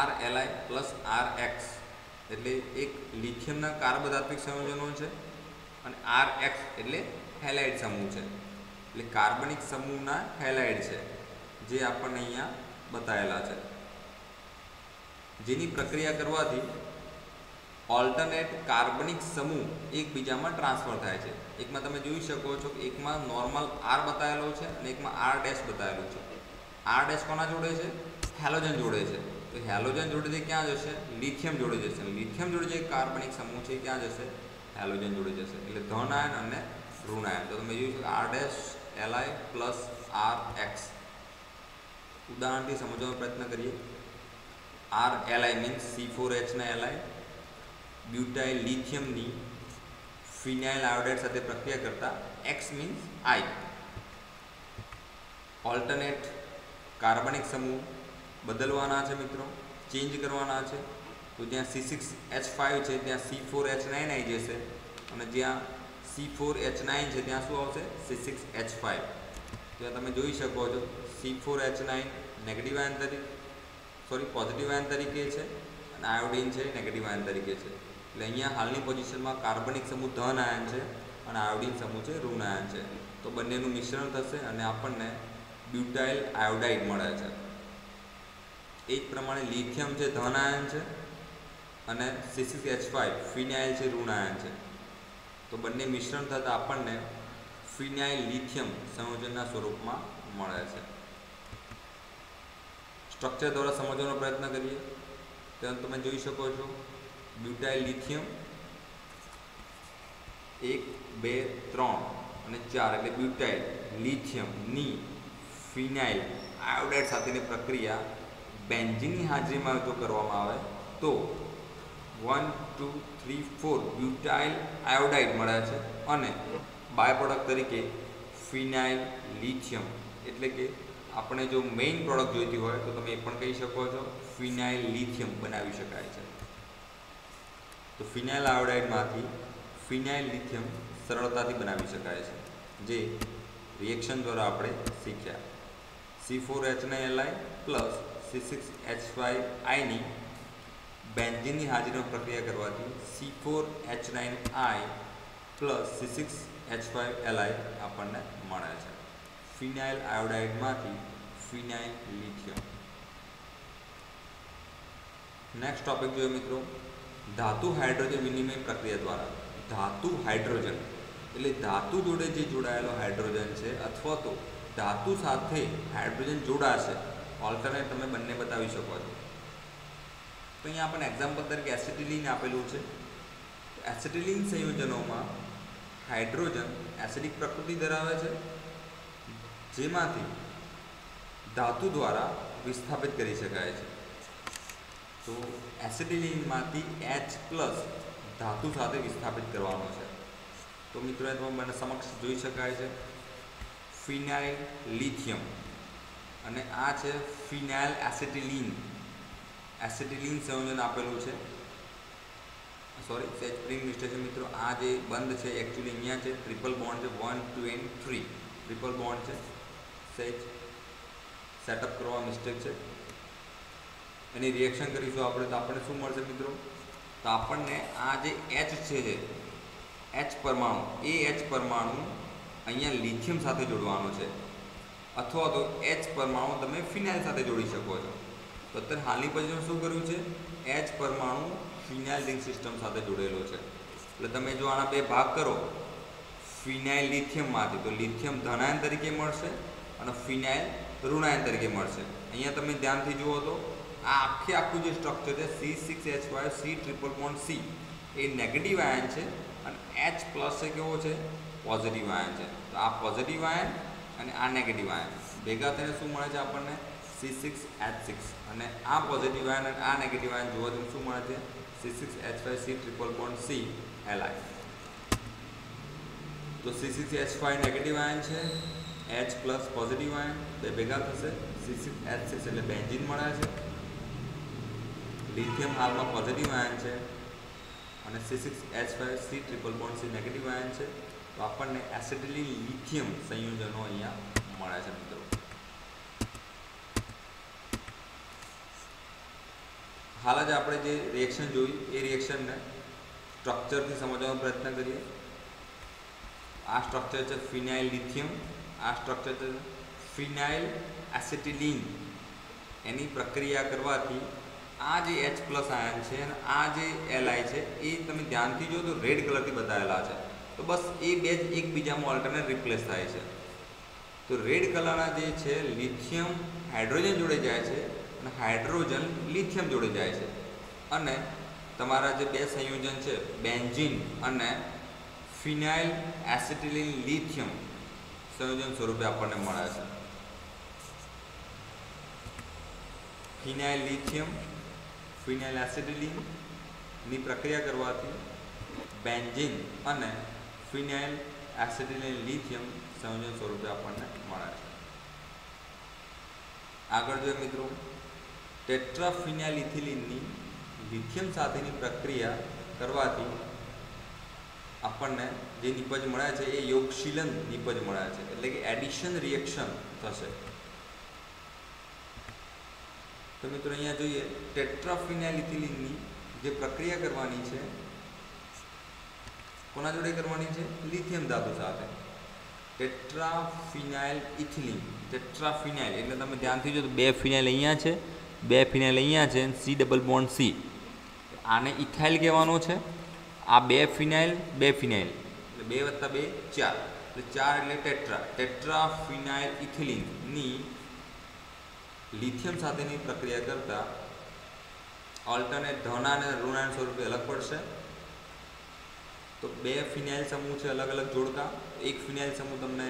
RLi પ્લસ RX એટલે એક લિથિયમના કાર્બધાત્વિક સંયોજનો છે અને RX એટલે હેલાઇડ સમૂહ છે, એટલે કાર્બનિક સમૂહના હેલાઇડ છે જે આપણને અહીંયા બતાવેલા છે, જેની પ્રક્રિયા કરવાથી ઓલ્ટરનેટ કાર્બનિક સમૂહ એકબીજામાં ટ્રાન્સફર થાય છે। એકમાં તમે જોઈ શકો છો કે એકમાં નોર્મલ R બતાવેલો છે અને એકમાં R ડેશ બતાવેલું છે। R ડેશ કોના જોડે છે? હેલોજન જોડે છે। તો હેલોજન જોડે જે ક્યાં જશે? લિથિયમ જોડે જશે। લિથિયમ જોડે જે કાર્બનિક સમૂહ છે ક્યાં જશે? હેલોજન જોડે જશે, એટલે ધન આયન અને ઋણ આયન। તો તમે જોયું R dash Li plus RX। ઉદાહરણથી સમજવાનો પ્રયત્ન કરીએ। RLi મીન્સ C4H ના Li બ્યુટાઇલ લિથિયમની ફિનાઇલ આયોડાઇડ સાથે પ્રક્રિયા કરતા X મીન્સ I ઓલ્ટરનેટ કાર્બનિક સમૂહ બદલવાના છે મિત્રો, ચેન્જ કરવાના છે। તો જ્યાં C6H5 છે ત્યાં C4H9 આવી જશે અને જ્યાં C4H9 છે ત્યાં શું આવશે? C6H5। ત્યાં તમે જોઈ શકો છો C4H9 નેગેટિવ આયન તરીકે પોઝિટિવ આયન તરીકે છે અને આયોડિન છે નેગેટિવ આયન તરીકે છે। એટલે અહીંયા હાલની પોઝિશનમાં કાર્બનિક સમૂહ ધન આયન છે અને આયોડિન સમૂહ છે ઋણ આયન છે। તો બંનેનું મિશ્રણ થશે અને આપણને બ્યુટાઇલ આયોડાઇડ મળે છે। એ જ પ્રમાણે લિથિયમ છે ધન આયન છે અને C6H5 ફિનાઇલ છે ઋણ આયન છે। તો બંને મિશ્રણ થતાં આપણને ફિનાઇલ લિથિયમ સંયોજનના સ્વરૂપમાં મળે છે। સ્ટ્રક્ચર દ્વારા સમજવાનો પ્રયત્ન કરીએ તો તમે જોઈ શકો છો બ્યુટાઇલ લિથિયમ 1 2 3 અને 4 એટલે બ્યુટાઇલ લિથિયમની ફિનાઇલ આયોડાઇડ સાથેની પ્રક્રિયા બેન્ઝીનની હાજરીમાં જો કરવામાં આવે તો 1 2 3 4 બ્યુટાઇલ આયોડાઇડ મળે છે અને બાય પ્રોડક્ટ તરીકે ફિનાઇલ લિથિયમ, એટલે કે આપણે જો મેઇન પ્રોડક્ટ જોઈતી હોય તો તમે એ પણ કહી શકો છો ફિનાઇલ લિથિયમ બનાવી શકાય છે। તો ફિનાઇલ આયોડાઇડમાંથી ફિનાઇલ લિથિયમ સરળતાથી બનાવી શકાય છે, જે રિએક્શન દ્વારા આપણે શીખ્યા। C4H9Li પ્લસ C6H5I ની બેન્ઝીનની હાજરીમાં પ્રક્રિયા કરવાથી C4H9I પ્લસ C6H5Li આપણને મળે છે, ફિનાઇલ આયોડાઇડમાંથી ફિનાઇલ લિથિયમ। નેક્સ્ટ ટોપિક જોઈએ મિત્રો, ધાતુ હાઇડ્રોજન વિનિમય પ્રક્રિયા દ્વારા। ધાતુ હાઇડ્રોજન એટલે ધાતુ જોડે જે જોડાયેલો હાઇડ્રોજન છે અથવા તો ધાતુ સાથે હાઇડ્રોજન જોડાશે, ઓલ્ટરનેટ તમે બંને બતાવી શકો છો। તો અહીંયા આપણને એક્ઝામ્પલ તરીકે એસિટિલિન આપેલું છે। એસિટિલિન સંયોજનોમાં હાઇડ્રોજન એસિડિક પ્રકૃતિ ધરાવે છે, જેમાંથી ધાતુ દ્વારા વિસ્થાપિત કરી શકાય છે। તો એસિટિલિનમાંથી H પ્લસ ધાતુ સાથે વિસ્થાપિત કરવાનો છે। તો મિત્રો એ તમે મને સમક્ષ જોઈ શકાય છે ફિનાઇલ લિથિયમ અને આ છે ફિનાઇલ એસિટિલિન। એસિટિલિન સંયોજન આપેલું છે, સોરી સેજ પ્રિન્ટ મિસ્ટેક છે મિત્રો, આ જે બંધ છે એકચ્યુઅલી અહીંયા છે, ટ્રિપલ બોન્ડ છે 1 2 and 3 ટ્રિપલ બોન્ડ છે, સેજ સેટઅપ કરવા મિસ્ટેક છે। એની રિએક્શન કરીશું આપણે તો આપણને શું મળશે મિત્રો? તો આપણને આ જે H છે H પરમાણુ, એ H પરમાણુ અહીંયા લિથિયમ સાથે જોડવાનો છે અથવા તો H પરમાણુ તમે ફિનાઇલ સાથે જોડી શકો છો। તો અત્યારે હાલની પોઝિશન શું કર્યું છે? H પરમાણુ ફિનાઇલ રિંગ સિસ્ટમ સાથે જોડેલો છે। એટલે તમે જો આના બે ભાગ કરો ફિનાઇલ લિથિયમમાંથી, તો લિથિયમ ધનાયન તરીકે મળશે અને ફિનાઇલ ઋણાયન તરીકે મળશે। અહીંયા તમે ધ્યાનથી જુઓ તો આ આખું જે સ્ટ્રક્ચર છે C6H5 C triple bond C એ નેગેટિવ આયન છે અને H પ્લસ છે કેવો છે? પોઝિટિવ આયન છે। તો આ પોઝિટિવ આયન અને આ નેગેટિવ આયન ભેગા થઈને શું મળે છે આપણને? C6H6 અને આ પોઝિટિવ આયન અને આ નેગેટિવ આયન જોવાથી શું મળે છે? C6H5 C triple bond C Li। તો C6H5 નેગેટિવ આયન છે, H પ્લસ પોઝિટિવ આયન બે ભેગા થશે C6H6 એટલે બેન્ઝીન મળે છે। લિથિયમ હાલમાં પોઝિટિવ આયન છે અને C6H5 C triple bond C negative ion છે, તો આપણને એસિટિલિન લિથિયમ સંયોજનો અહીંયા મળે છે મિત્રો। હાલ જ આપણે જે રિએક્શન જોઈ એ રિએક્શનને સ્ટ્રક્ચરથી સમજવાનો પ્રયત્ન કરીએ। આ સ્ટ્રક્ચર છે ફિનાઇલ લિથિયમ, આ સ્ટ્રક્ચર છે ફિનાઇલ એસિટિલિન। એની પ્રક્રિયા કરવાથી આ જે H+ આયન છે અને આ જે Li છે એ તમે ધ્યાનથી જો તો રેડ કલરથી બતાવેલા છે, તો બસ એ બે જ એકબીજામાં ઓલ્ટરનેટ રિપ્લેસ થાય છે। તો રેડ કલરના જે છે લિથિયમ હાઇડ્રોજન જોડે જાય છે અને હાઇડ્રોજન લિથિયમ જોડે જાય છે, અને તમારા જે બે સંયોજન છે બેન્ઝીન અને ફિનાઇલ એસિટિલિન લિથિયમ સંયોજન સ્વરૂપે આપણને મળે છે। ફિનાઇલ લિથિયમ ફિનાઇલ એસિટિલિન ની પ્રક્રિયા કરવાથી બેન્ઝીન અને ફિનાઇલ એસિટિલિન લિથિયમ સંયોજન સ્વરૂપે આપણને મળે છે। આગળ જોઈએ મિત્રો, ટેટ્રાફિનાઇલ ઇથિલિનની લિથિયમ સાથેની પ્રક્રિયા કરવાથી આપણને જે નિપજ મળે છે એ યોગશીલન નિપજ મળે છે, એટલે કે એડિશન રિએક્શન થશે। તો મિત્રો અહીંયા જોઈએ ટેટ્રાફિનાઇલ ઇથિલિનની જે પ્રક્રિયા કરવાની છે કોના જોડે કરવાની છે? લિથિયમ ધાતુ સાથે। ટેટ્રાફિનાઇલ ઇથિલિન, ટેટ્રાફિનાઇલ એટલે તમે ધ્યાનથી જો તો બે ફિનાઇલ અહીંયા છે, બે ફિનાઇલ અહીંયા છે, C ડબલ બોન્ડ C, આને ઇથાઇલ કહેવાનો છે। આ બે ફિનાઇલ એટલે 2 + 2 4, એટલે 4 એટલે ટેટ્રાફિનાઇલ ઇથિલિનની લિથિયમ સાથેની પ્રક્રિયા કરતા ઓલ્ટરનેટ ધન અને ઋણાયન સ્વરૂપે અલગ પડશે। તો બે ફિનાઇલ સમૂહ છે અલગ અલગ જોડકા, એક ફિનાઇલ સમૂહ તમને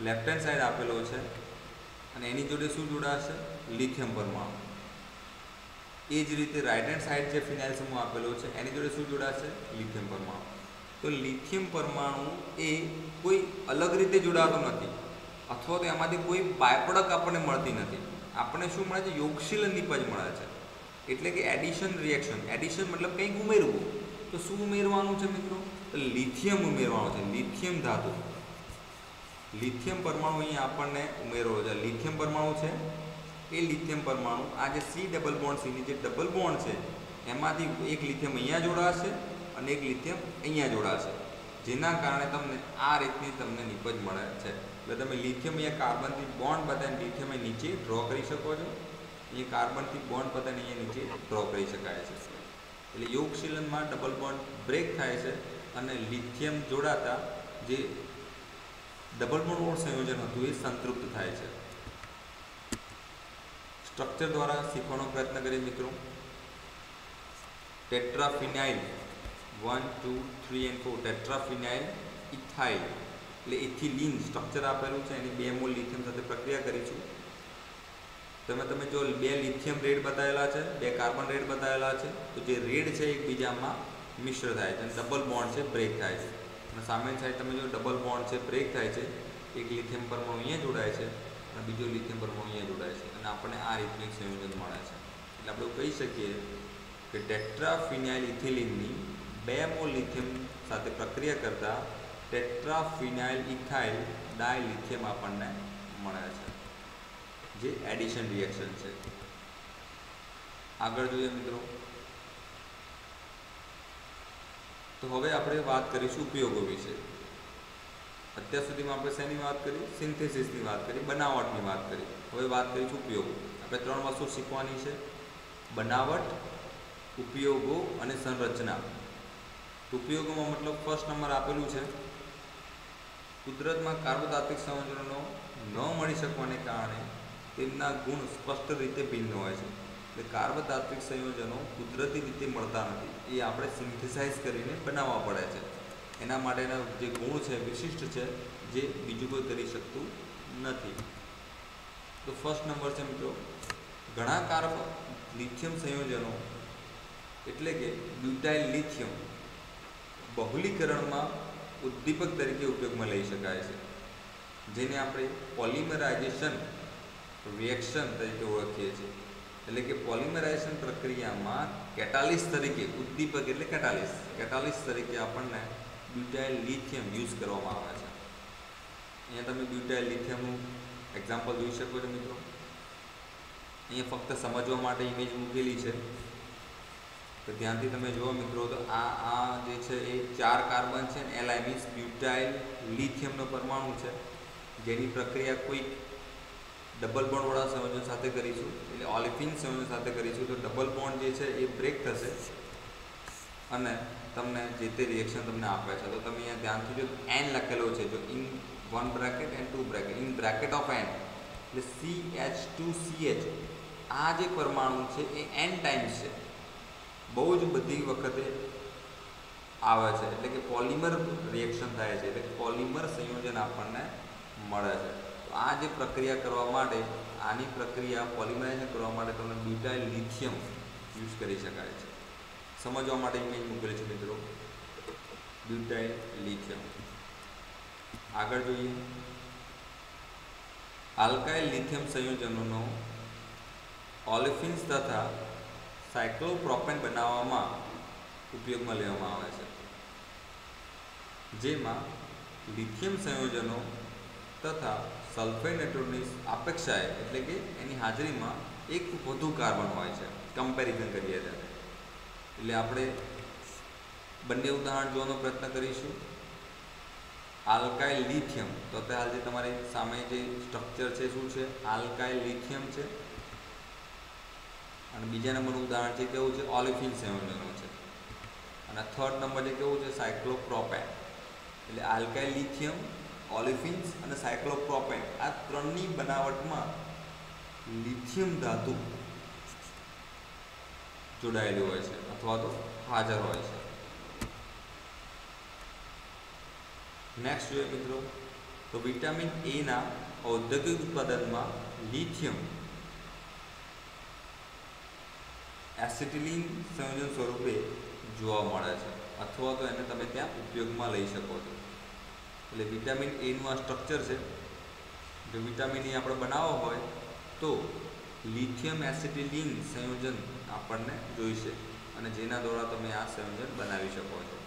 લેફ્ટ હેન્ડ સાઈડ આપેલો છે અને એની જોડે શું જોડાશે? લિથિયમ પરમાણુ। એ જ રીતે રાઈટ હેન્ડ સાઈડ જે ફિનાઇલ સમૂહ આપેલો છે એની જોડે શું જોડાશે? લિથિયમ પરમાણુ। તો લિથિયમ પરમાણુ એ કોઈ અલગ રીતે જોડાતો નથી, અથવા તો એમાંથી કોઈ બાયપ્રોડક્ટ આપણને મળતી નથી, આપણને શું મળે છે? યોગશીલન નિપજ મળે છે, એટલે કે એડિશન રિએક્શન। એડિશન મતલબ કંઈક ઉમેરવું, તો શું ઉમેરવાનું છે મિત્રો? તો લિથિયમ ઉમેરવાનું છે, લિથિયમ ધાતુ, લિથિયમ પરમાણુ અહીંયા આપણને ઉમેરવો છે। લિથિયમ પરમાણુ છે એ લિથિયમ પરમાણુ આ જે C ડબલ બોન્ડ C ની જે ડબલ બોન્ડ છે એમાંથી એક લિથિયમ અહીંયા જોડાશે અને એક લિથિયમ અહીંયા જોડાશે, જેના કારણે તમને આ રીતની તમને નિપજ મળે છે। એટલે તમે લિથિયમ અહીંયા કાર્બનથી બોન્ડ બતાવીને લિથિયમ નીચે ડ્રો કરી શકો છો, અહીંયા કાર્બનથી બોન્ડ બતાવીને અહીંયા નીચે ડ્રો કરી શકાય છે। એટલે યોગશીલનમાં ડબલ બોન્ડ બ્રેક થાય છે અને લિથિયમ જોડાતા જે ડબલ બોન્ડ વાળું સંયોજન હતું એ સંતૃપ્ત થાય છે। સ્ટ્રક્ચર દ્વારા શીખવાનો પ્રયત્ન કરીએ મિત્રો। ટેટ્રાફિનાઇલ 1 2 3 and 4 ટેટ્રાફિનાઇલ ઇથાઇલ એટલે ઇથિલિન સ્ટ્રક્ચર આપેલું છે, એની 2 મોલ લિથિયમ સાથે પ્રક્રિયા કરીશું। તમે જો 2 લિથિયમ રેડ બતાવેલા છે, 2 કાર્બન રેડ બતાવેલા છે, તો જે રેડ છે એકબીજામાં મિશ્ર થાય છે અને ડબલ બોન્ડ છે બ્રેક થાય છે, અને સામેની સાઈડ તમે જો ડબલ બોન્ડ છે બ્રેક થાય છે, એક લિથિયમ પરમાણુ અહીંયા જોડાય છે અને બીજો લિથિયમ પરમાણુ અહીંયા જોડાય છે, અને આપણને આ રીતનું એક સંયોજન મળે છે। એટલે આપણે કહી શકીએ કે ટેટ્રાફિનાઇલ ઇથિલિનની 2 મોલ લિથિયમ સાથે પ્રક્રિયા કરતા ટેટ્રાફિનાઇલ ઇથાઇલ ડાયલિથિયમ આપણને મળે છે, જે એડિશન રિએક્શન છે। આગળ જોઈએ મિત્રો, તો હવે આપણે વાત કરીશું ઉપયોગો વિશે। અત્યાર સુધીમાં આપણે શેની વાત કરી? સિન્થેસિસની વાત કરી, બનાવટની વાત કરી। હવે વાત કરીશું ઉપયોગો। આપણે 3 વસ્તુ શીખવાની છે: બનાવટ, ઉપયોગો અને સંરચના। ઉપયોગોમાં મતલબ ફર્સ્ટ નંબર આપેલું છે, કુદરતમાં કાર્બોતાત્વિક સંયોજનો ન મળી શકવાને કારણે તેમના ગુણ સ્પષ્ટ રીતે ભિન્ન હોય છે। એટલે કાર્બોતાત્વિક સંયોજનો કુદરતી રીતે મળતા નથી, એ આપણે સિન્થેસાઇઝ કરીને બનાવવા પડે છે। એના માટેના જે ગુણ છે વિશિષ્ટ છે, જે બીજું કોઈ કરી શકતું નથી। તો ફર્સ્ટ નંબર છે મિત્રો, ઘણા લિથિયમ સંયોજનો એટલે કે બ્યુટાઇલ લિથિયમ બહુલીકરણમાં ઉદ્દીપક તરીકે ઉપયોગમાં લઈ શકાય છે, જેને આપણે પોલિમરાઇઝેશન રિએક્શન તરીકે ઓળખીએ છીએ। એટલે કે પોલિમરાઇઝેશન પ્રક્રિયામાં કેટાલિસ્ટ તરીકે, ઉદ્દીપક એટલે કેટાલિસ્ટ તરીકે આપણને બ્યુટાઇલ લિથિયમ યુઝ કરવામાં આવે છે। અહીંયા તમે બ્યુટાઇલ લિથિયમનું એક્ઝામ્પલ જોઈ શકો છો મિત્રો। અહીંયા ફક્ત સમજવા માટે ઇમેજ મૂકેલી છે, તો ધ્યાનથી તમે જુઓ મિત્રો। તો આ જે છે એ 4 કાર્બન છે, Li મીન્સ બ્યુટાઇલ લિથિયમનો પરમાણુ છે, જેની પ્રક્રિયા કોઈ ડબલ બોન્ડવાળા સંયોજન સાથે કરીશું, એટલે ઓલિફિન સંયોજન સાથે કરીશું, તો ડબલ બોન્ડ જે છે એ બ્રેક થશે અને તમને જે તે રિએક્શન તમને આપે છે। તો તમે અહીંયા ધ્યાનથી જો N લખેલો છે, જો in 1 bracket and 2 bracket, in bracket of N એટલે CH2CH, આ જે પરમાણુ છે એ N ટાઈમ્સ છે, બહુ જ બધી વખતે આવે છે, એટલે કે પોલિમર રિએક્શન થાય છે, એટલે પોલિમર સંયોજન આપણને મળે છે। તો આ જે પ્રક્રિયા કરવા માટે, આની પ્રક્રિયા પોલિમરાઇઝેશન કરવા માટે તમને બ્યુટાઇલ લિથિયમ યુઝ કરી શકાય છે। સમજવા માટે ઇમેજ મૂકેલી છે મિત્રો, બ્યુટાઇલ લિથિયમ। આગળ જોઈએ, આલ્કાઇલ લિથિયમ સંયોજનોનો ઓલિફિન્સ તથા સાયક્લોપ્રોપેન બનાવવામાં ઉપયોગમાં લેવામાં આવે છે, જેમાં લિથિયમ સંયોજનો તથા સલ્ફેટ નાઇટ્રોજનની અપેક્ષાએ, એટલે કે એની હાજરીમાં એક વધુ કાર્બન હોય છે, કમ્પેરિઝન કરીએ ત્યારે। એટલે આપણે બંને ઉદાહરણ જોવાનો પ્રયત્ન કરીશું। આલ્કાઇલ લિથિયમ, તો અત્યારે હાલ જે તમારી સામે જે સ્ટ્રક્ચર છે શું છે, આલ્કાઇલ લિથિયમ છે, અને બીજા નંબરનું ઉદાહરણ છે કેવું છે, ઓલિફિન સંયોજનો છે, અને થર્ડ નંબર છે કેવું છે, સાયક્લોપ્રોપેન। એટલે આલ્કાઇલ લિથિયમ, ઓલિફિન્સ અને સાયક્લોપ્રોપેન, આ ત્રણની બનાવટમાં લિથિયમ ધાતુ જોડાયેલી હોય છે અથવા તો હાજર હોય છે। નેક્સ્ટ જોઈએ મિત્રો, તો વિટામિન એ ના ઔદ્યોગિક ઉત્પાદનમાં લિથિયમ એસિટિલિન સંયોજન સ્વરૂપે જોવા મળે છે, અથવા તો એને તમે ત્યાં ઉપયોગમાં લઈ શકો છો। એટલે વિટામિન એનું આ સ્ટ્રક્ચર છે। જો વિટામિન એ આપણે બનાવવો હોય તો લિથિયમ એસિટિલિન સંયોજન આપણને જોઈશે, અને જેના દ્વારા તમે આ સંયોજન બનાવી શકો છો।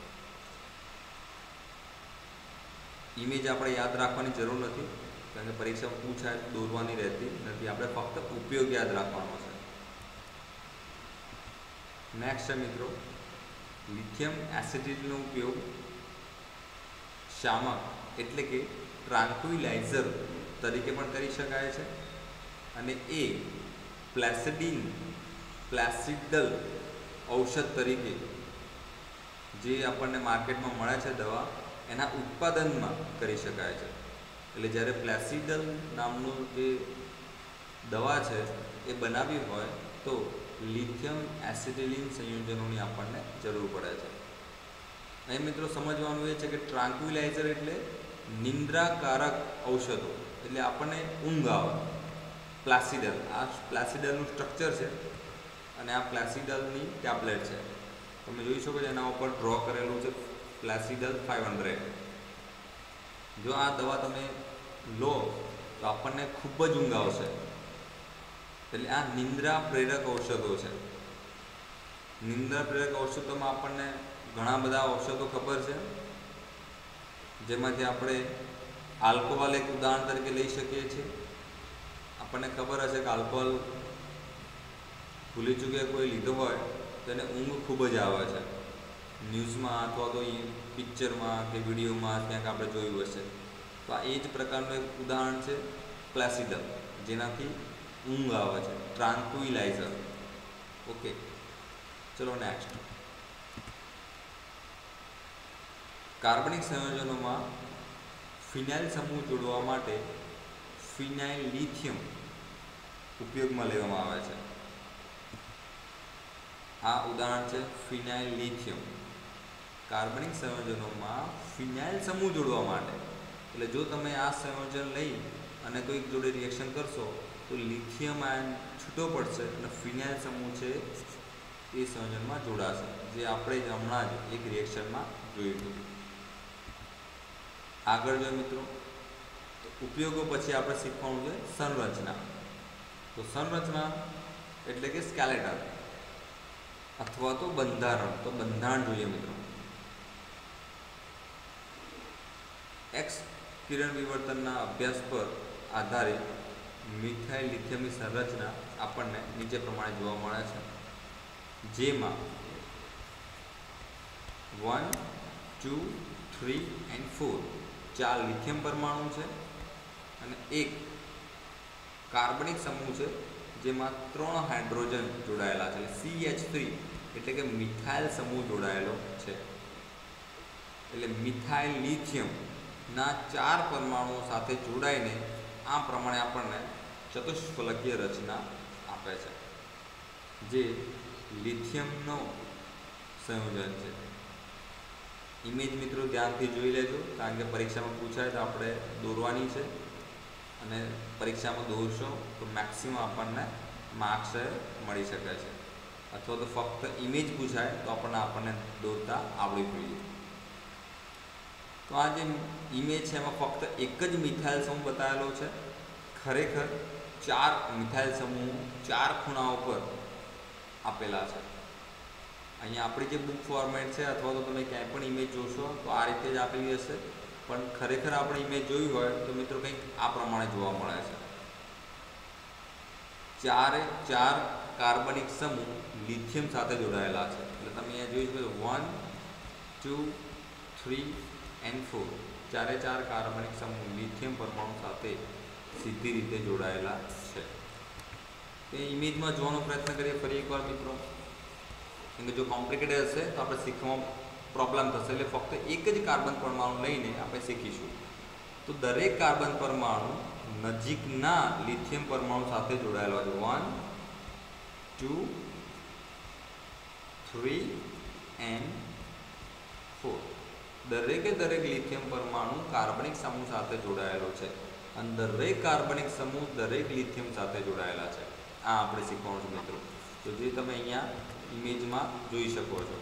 ઇમેજ આપણે યાદ રાખવાની જરૂર નથી, કારણ કે પરીક્ષામાં પૂછાય દોરવાની રહેતી નથી, આપણે ફક્ત ઉપયોગ યાદ રાખવાનો છે। નેક્સ્ટ છે મિત્રો, લિથિયમ એસિટિલિનનો ઉપયોગ શામક એટલે કે ટ્રાન્ક્વિલાઇઝર તરીકે પણ કરી શકાય છે, અને એ પ્લાસિડલ ઔષધ તરીકે જે આપણને માર્કેટમાં મળે છે દવા, એના ઉત્પાદનમાં કરી શકાય છે। એટલે જ્યારે પ્લાસિડલ નામનું જે દવા છે એ બનાવવી હોય તો લિથિયમ એસિટિલિન સંયોજનોની આપણને જરૂર પડે છે। અહીં મિત્રો સમજવાનું એ છે કે ટ્રાન્ક્વિલાઇઝર એટલે નિંદ્રાકારક ઔષધો, એટલે આપણને ઊંઘ આવે। પ્લાસિડલ, આ પ્લાસિડલનું સ્ટ્રક્ચર છે, અને આ પ્લાસિડલની ટેબ્લેટ છે, તમે જોઈ શકો છો એના ઉપર ડ્રો કરેલું છે પ્લાસિડલ 500। જો આ દવા તમે લો તો આપણને ખૂબ જ ઊંઘ આવશે, એટલે આ નિંદ્રા પ્રેરક ઔષધો છે। નિંદ્રા પ્રેરક ઔષધોમાં આપણને ઘણા બધા ઔષધો ખબર છે, જેમાંથી આપણે આલ્કોહોલ એક ઉદાહરણ તરીકે લઈ શકીએ છીએ। આપણને ખબર હશે કે આલ્કોહોલ ભૂલી ચૂકે કોઈ લીધો હોય તો એને ઊંઘ ખૂબ જ આવે છે, ન્યૂઝમાં અથવા તો પિક્ચરમાં કે વિડીયોમાં ક્યાંક આપણે જોયું હશે। તો આ એ જ પ્રકારનું એક ઉદાહરણ છે પ્લાસિડલ, જેનાથી ઊંઘ આવે છે, ટ્રાન્ક્વિલાઇઝર। ઓકે, ચલો નેક્સ્ટ, કાર્બનિક સંયોજનોમાં ફિનાઇલ સમૂહ જોડવા માટે ફિનાઇલ લિથિયમ ઉપયોગમાં લેવામાં આવે છે। આ ઉદાહરણ છે ફિનાઇલ લિથિયમ। કાર્બનિક સંયોજનોમાં ફિનાઇલ સમૂહ જોડવા માટે, એટલે જો તમે આ સંયોજન લઈ અને કોઈક જોડે રિએક્શન કરશો તો લિથિયમ આયન છૂટો પડશે અને ફિનાઇલ સમૂહ છે એ સંયોજનમાં જોડાશે, જે આપણે હમણાં જ એક રિએક્શનમાં જોયું હતું। આગળ જો મિત્રો, ઉપયોગો પછી આપણે શીખવાનું છે સંરચના। તો સંરચના એટલે કે સ્કેલેટન અથવા તો બંધારણ. તો બંધારણ જોઈએ મિત્રો. એક્સ કિરણ વિવર્તનના અભ્યાસ પર આધારિત મિથાઇલ લિથિયમની સંરચના આપણને નીચે પ્રમાણે જોવા મળે છે, જેમાં 1, 2, 3 and 4 4 લિથિયમ પરમાણુ છે અને એક કાર્બનિક સમૂહ છે જેમાં 3 હાઇડ્રોજન જોડાયેલા છે. CH3 એટલે કે મિથાઇલ સમૂહ જોડાયેલો છે. એટલે મિથાઇલ લિથિયમના 4 પરમાણુઓ સાથે જોડાઈને આ પ્રમાણે આપણને ચતુષ્ફલકીય રચના આપે છે, જે લિથિયમનો સંયોજન છે. ઇમેજ મિત્રો ધ્યાનથી જોઈ લેજો, કારણ કે પરીક્ષામાં પૂછાય તો આપણે દોરવાની છે અને પરીક્ષામાં દોરશો તો મેક્સિમમ આપણને માર્ક્સ મળી શકે છે. અથવા તો ફક્ત ઇમેજ પૂછાય તો આપણને દોરતા આવડવી જોઈએ. તો આ જે ઇમેજ છે એમાં ફક્ત એક જ મિથાઇલ સમૂહ બતાવેલો છે. ખરેખર 4 મિથાઇલ સમૂહ 4 ખૂણાઓ પર આપેલા છે. અહીંયા આપણી જે બુક ફોર્મેટ છે અથવા તો તમે ક્યાંય પણ ઇમેજ જોશો તો આ રીતે જ આપેલી હશે, પણ ખરેખર આપણે ઇમેજ જોઈ હોય તો મિત્રો કંઈક આ પ્રમાણે જોવા મળે છે. 4 કાર્બનિક સમૂહ લિથિયમ સાથે જોડાયેલા છે. એટલે તમે અહીંયા જોઈ શકો 1, 2, 3 and 4 4 કાર્બનિક સમૂહ લિથિયમ પરમાણુ સાથે સીધી રીતે જોડાયેલા છે. તે ઇમેજમાં જોવાનો પ્રયત્ન કરીએ ફરી એકવાર મિત્રો, કેમ કે જો કોમ્પ્લિકેટેડ હશે તો આપણે શીખવામાં પ્રોબ્લેમ થશે. એટલે ફક્ત એક જ કાર્બન પરમાણુ લઈને આપણે શીખીશું. તો દરેક કાર્બન પરમાણુ નજીકના લિથિયમ પરમાણુ સાથે જોડાયેલો છે. 1, 2, 3 and 4 દરેક લિથિયમ પરમાણુ કાર્બનિક સમૂહ સાથે જોડાયેલો છે અને દરેક કાર્બનિક સમૂહ દરેક લિથિયમ સાથે જોડાયેલા છે. આ આપણે શીખવાનું છે મિત્રો. તો જે તમે અહીંયા ઇમેજમાં જોઈ શકો છો.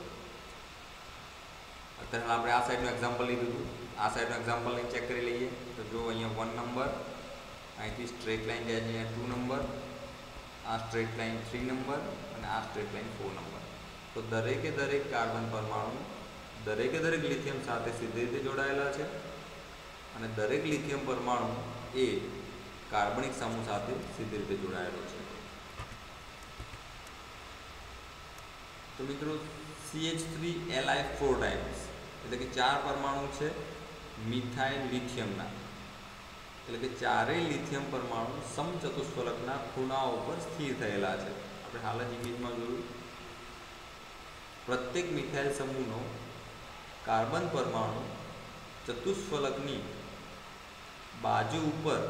અત્યારે આપણે આ સાઈડનું એક્ઝામ્પલ લીધું હતું. આ સાઈડનું એક્ઝામ્પલ લઈને ચેક કરી લઈએ. તો જો અહીંયા 1 નંબર, અહીંથી સ્ટ્રેટ લાઈન જાય છે અહીંયા 2 નંબર, આ સ્ટ્રેટ લાઈન 3 નંબર અને આ સ્ટ્રેટ લાઈન 4 નંબર. તો દરેક કાર્બન પરમાણુ દરેક લિથિયમ સાથે સીધી રીતે જોડાયેલા છે અને દરેક લિથિયમ પરમાણુ એ કાર્બનિક સમૂહ સાથે સીધી રીતે જોડાયેલો છે. તો મિત્રો CH3Li 4 ટાઈમ્સ એટલે કે 4 પરમાણુ છે મિથાઇલ લિથિયમના, એટલે કે 4 લિથિયમ પરમાણુ સમચતુષ્ફલકના ખૂણાઓ પર સ્થિર થયેલા છે. આપણે હાલ જ ઇમેજમાં જોયું. પ્રત્યેક મિથાઇલ સમૂહનો કાર્બન પરમાણુ ચતુષ્ફલકની બાજુ ઉપર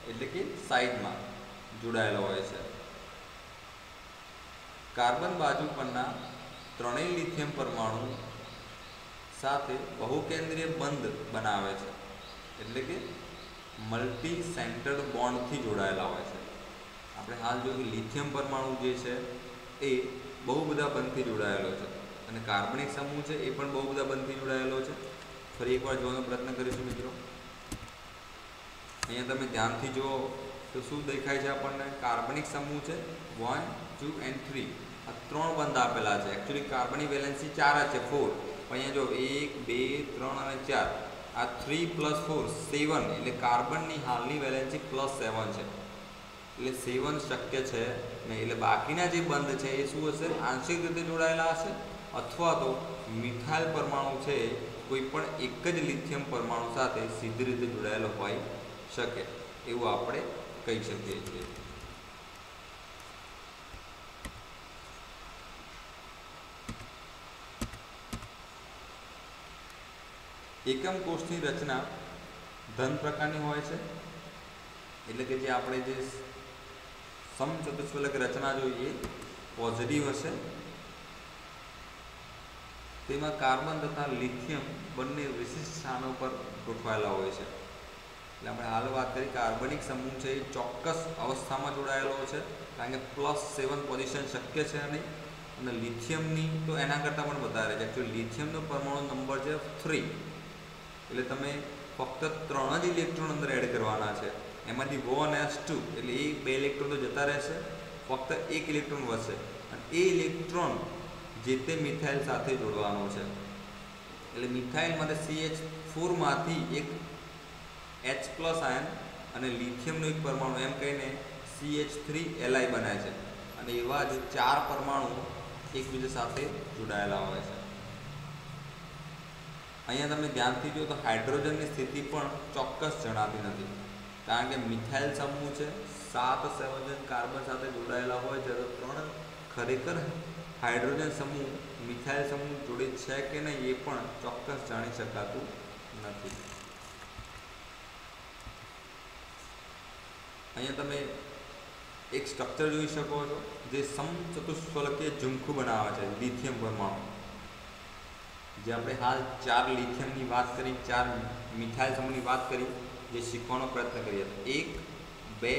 એટલે કે સાઈડમાં જોડાયેલો હોય છે. કાર્બન બાજુ પરના 3 લિથિયમ પરમાણુ સાથે બહુકેન્દ્રીય બંધ બનાવે છે, એટલે કે મલ્ટી સેન્ટર્ડ બોન્ડથી જોડાયેલા હોય છે. આપણે હાલ જોયું કે લિથિયમ પરમાણુ જે છે એ બહુ બધા બંધથી જોડાયેલો છે અને કાર્બનિક સમૂહ છે એ પણ બહુ બધા બંધથી જોડાયેલો છે. ફરી એકવાર જોવાનો પ્રયત્ન કરીશું મિત્રો. અહીંયા તમે ધ્યાનથી જુઓ તો શું દેખાય છે આપણને? કાર્બનિક સમૂહ છે 1, 2 and 3. આ 3 બંધ આપેલા છે. એકચ્યુઅલી કાર્બનની વેલેન્સી 4 જ છે, 4. પણ અહીંયા જો 1, 2, 3 અને 4, આ 3 + 4 7, એટલે કાર્બનની હાલની વેલેન્સી +7 છે. એટલે 7 શક્ય છે નહીં. એટલે બાકીના જે બંધ છે એ શું હશે? આંશિક રીતે જોડાયેલા હશે અથવા તો મિથાઇલ પરમાણુ છે કોઈ પણ એક જ લિથિયમ પરમાણુ સાથે સીધી રીતે જોડાયેલો હોઈ શકે એવું આપણે કહી શકીએ છીએ. એકમ કોષની રચના ધન પ્રકારની હોય છે, એટલે કે જે આપણે જે સમચતુષ્ફલક રચના જોઈએ પોઝિટિવ હશે. તેમાં કાર્બન તથા લિથિયમ બંને વિશિષ્ટ સ્થાનો પર ગોઠવાયેલા હોય છે. એટલે આપણે હાલ વાત કરી કાર્બનિક સમૂહ છે એ ચોક્કસ અવસ્થામાં જોડાયેલો છે, કારણ કે +7 પોઝિશન શક્ય છે નહીં. અને લિથિયમની તો એના કરતાં પણ વધારે છે. એકચ્યુઅલી લિથિયમનો પરમાણુ નંબર છે 3, એટલે તમે ફક્ત 3 જ ઇલેક્ટ્રોન અંદર એડ કરવાના છે. એમાંથી 1s2 એટલે એ 2 ઇલેક્ટ્રોન તો જતા રહેશે, ફક્ત 1 ઇલેક્ટ્રોન વધશે અને એ ઇલેક્ટ્રોન જે તે મિથાઇલ સાથે જોડવાનો છે. એટલે મિથાઇલ માટે CH4 માંથી એક H+ આયન અને લિથિયમનો એક પરમાણુ એમ કહીને CH3Li બને છે અને એવા જ 4 પરમાણુ એકબીજા સાથે જોડાયેલા હોય છે. અહીંયા તમે ધ્યાનથી જુઓ તો હાઇડ્રોજનની સ્થિતિ પણ ચોક્કસ જણાતી નથી, કારણ કે મિથાઇલ સમૂહ છે, 7 સંયોજન કાર્બન સાથે જોડાયેલા હોય છે, તો 3 ખરેખર હાઇડ્રોજન સમૂહ મિથાઇલ સમૂહ જોડે છે કે નહીં એ પણ ચોક્કસ જાણી શકાતું નથી. અહીંયા તમે એક સ્ટ્રક્ચર જોઈ શકો છો જે સમચતુષ્ફલકીય ઝુમખું બનાવે છે લિથિયમ પરમાણુ. જે આપણે હાલ 4 લિથિયમની વાત કરી, 4 મિથાઇલ સમૂહની વાત કરી, જે શીખવાનો પ્રયત્ન કરીએ. 1, 2,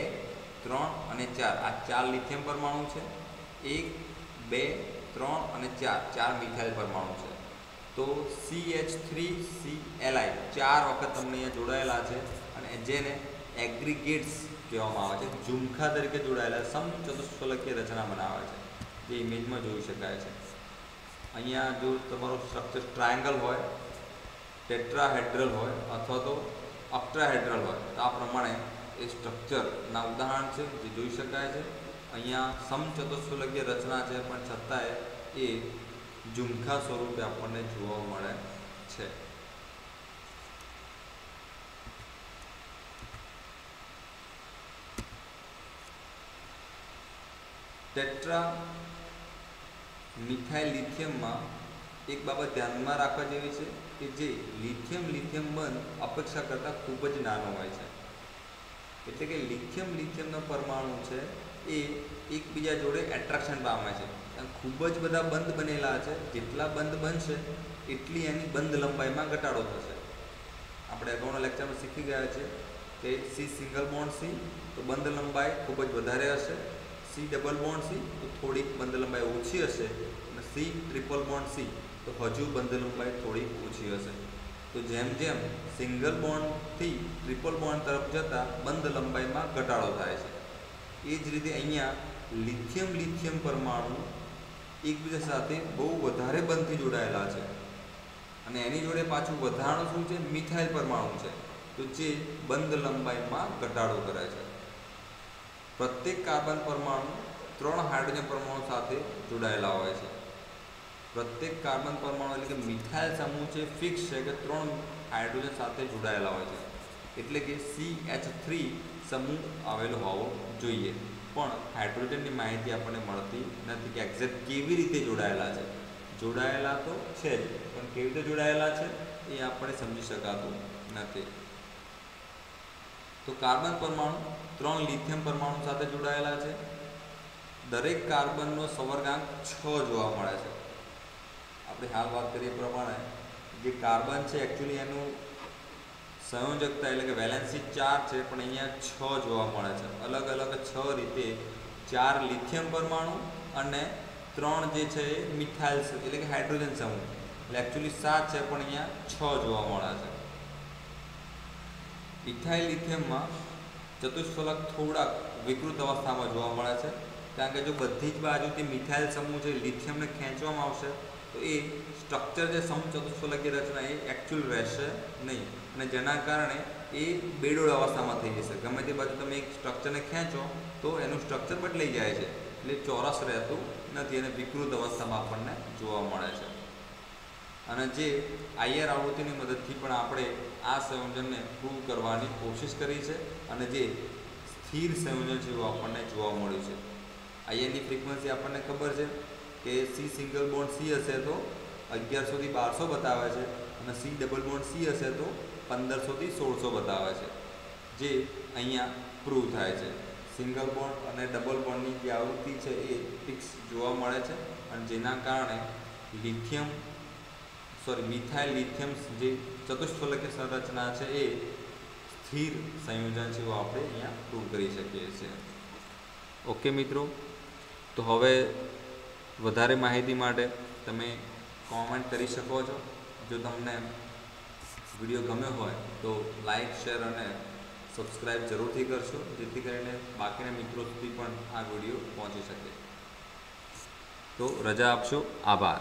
3 અને 4 આ 4 લિથિયમ પરમાણુ છે. 1, 2, 3 અને 4 મિથાઇલ પરમાણુ છે. તો CH3Cli 4 વખત તમને અહીંયા જોડાયેલા છે અને જેને એગ્રીગેટ્સ કહેવામાં આવે છે, ઝુમખા તરીકે જોડાયેલા સમચતુષ્ફલકીય રચના બનાવે છે, જે ઇમેજમાં જોઈ શકાય છે. અહીંયા જો તમારું સ્ટ્રક્ચર ટ્રાયેંગલ હોય, ટેટ્રાહેડ્રલ હોય અથવા તો ઓક્ટાહેડ્રલ હોય તો આ પ્રમાણે એ સ્ટ્રક્ચરના ઉદાહરણ છે જે જોઈ શકાય છે. અહીંયા સમચતુષ્ફલકીય રચના છે પણ છતાંય એ ઝુમખા સ્વરૂપે આપણને જોવા મળે છે. ટેટ્રા મિથાઇલ લિથિયમમાં એક બાબત ધ્યાનમાં રાખવા જેવી છે કે જે લિથિયમ બંધ અપેક્ષા કરતાં ખૂબ જ નાનો હોય છે. એટલે કે લિથિયમનો પરમાણુ છે એ એકબીજા જોડે એટ્રેક્શન પામે છે. ખૂબ જ બધા બંધ બનેલા છે. જેટલા બંધ બનશે એટલી એની બંધ લંબાઈમાં ઘટાડો થશે. આપણે અગાઉના લેક્ચરમાં શીખી ગયા છે કે C સિંગલ બોન્ડ C તો બંધ લંબાઈ ખૂબ જ વધારે હશે, C ડબલ બોન્ડ C તો થોડીક બંધ લંબાઈ ઓછી હશે અને C ટ્રિપલ બોન્ડ C તો હજુ બંધ લંબાઈ થોડી ઓછી હશે. તો જેમ જેમ સિંગલ બોન્ડથી ટ્રિપલ બોન્ડ તરફ જતાં બંધ લંબાઈમાં ઘટાડો થાય છે. એ જ રીતે અહીંયા લિથિયમ પરમાણુ એકબીજા સાથે બહુ વધારે બંધથી જોડાયેલા છે અને એની જોડે પાછું વધારાનું શું છે, મિથાઇલ પરમાણુ છે, તો જે બંધ લંબાઈમાં ઘટાડો કરે છે. પ્રત્યેક કાર્બન પરમાણુ 3 હાઇડ્રોજન પરમાણુ સાથે જોડાયેલા હોય છે. પ્રત્યેક કાર્બન પરમાણુ એટલે કે મિથાઇલ સમૂહ છે ફિક્સ છે કે 3 હાઇડ્રોજન સાથે જોડાયેલા હોય છે. એટલે કે CH3 સમૂહ આવેલો હોવો જોઈએ. પણ હાઇડ્રોજનની માહિતી આપણને મળતી નથી કે એક્ઝેક્ટ કેવી રીતે જોડાયેલા છે. જોડાયેલા તો છે જ, પણ કેવી રીતે જોડાયેલા છે એ આપણે સમજી શકાતું નથી. તો કાર્બન પરમાણુ 3 લિથિયમ પરમાણુ સાથે જોડાયેલા છે. દરેક કાર્બનનો સંવર્ગાંક 6 જોવા મળે છે. આપણે હાલ વાત કરીએ પ્રમાણે જે કાર્બન છે એકચ્યુઅલી એનું સંયોજકતા એટલે કે વેલેન્સી 4 છે, પણ અહીંયા 6 જોવા મળે છે. અલગ અલગ 6 રીતે 4 લિથિયમ પરમાણુ અને 3 જે છે એ મિથાઇલ એટલે કે હાઇડ્રોજન સમૂહ એટલે એકચ્યુઅલી 7 છે, પણ અહીંયા 6 જોવા મળે છે. ઇથાઇલ લિથિયમમાં ચતુષ્ફલક થોડાક વિકૃત અવસ્થામાં જોવા મળે છે, કારણ કે જો બધી જ બાજુથી મિથાઇલ સમૂહ છે લિથિયમને ખેંચવામાં આવશે તો એ સ્ટ્રક્ચર જે સમચતુષ્ફલકીય રચના એ એકચ્યુઅલ રહેશે નહીં અને જેના કારણે એ બેડોળ અવસ્થામાં થઈ જશે. ગમે તે બાજુ તમે એક સ્ટ્રક્ચરને ખેંચો તો એનું સ્ટ્રક્ચર બદલાઈ જાય છે, એટલે ચોરસ રહેતું નથી અને વિકૃત અવસ્થામાં આપણને જોવા મળે છે. અને જે IR આવૃત્તિની મદદથી પણ આપણે આ સંયોજનને પ્રૂવ કરવાની કોશિશ કરી છે અને જે સ્થિર સંયોજન છે એવું આપણને જોવા મળ્યું છે. IRની ફ્રીક્વન્સી આપણને ખબર છે કે C સિંગલ બોન્ડ C હશે તો 1100 થી 1200 બતાવે છે અને C ડબલ બોન્ડ C હશે તો 1500 થી 1600 બતાવે છે, જે અહીંયા પ્રૂવ થાય છે. સિંગલ બોન્ડ અને ડબલ બોન્ડની જે આવૃત્તિ છે એ ફિક્સ જોવા મળે છે અને જેના કારણે મિથાઇલ લિથિયમ જે ચતુષ્ફલકીય સંરચના છે એ સ્થિર સંયોજન છે એવું આપણે અહીંયા પ્રૂવ કરી શકીએ છીએ. ઓકે મિત્રો, તો હવે વધારે માહિતી માટે તમે કોમેન્ટ કરી શકો છો. જો તમને વિડીયો ગમ્યો હોય તો લાઈક, શેર અને સબસ્ક્રાઈબ જરૂરથી કરશો, જેથી કરીને બાકીના મિત્રો સુધી પણ આ વિડીયો પહોંચી શકે. તો રજા આપશો. આભાર.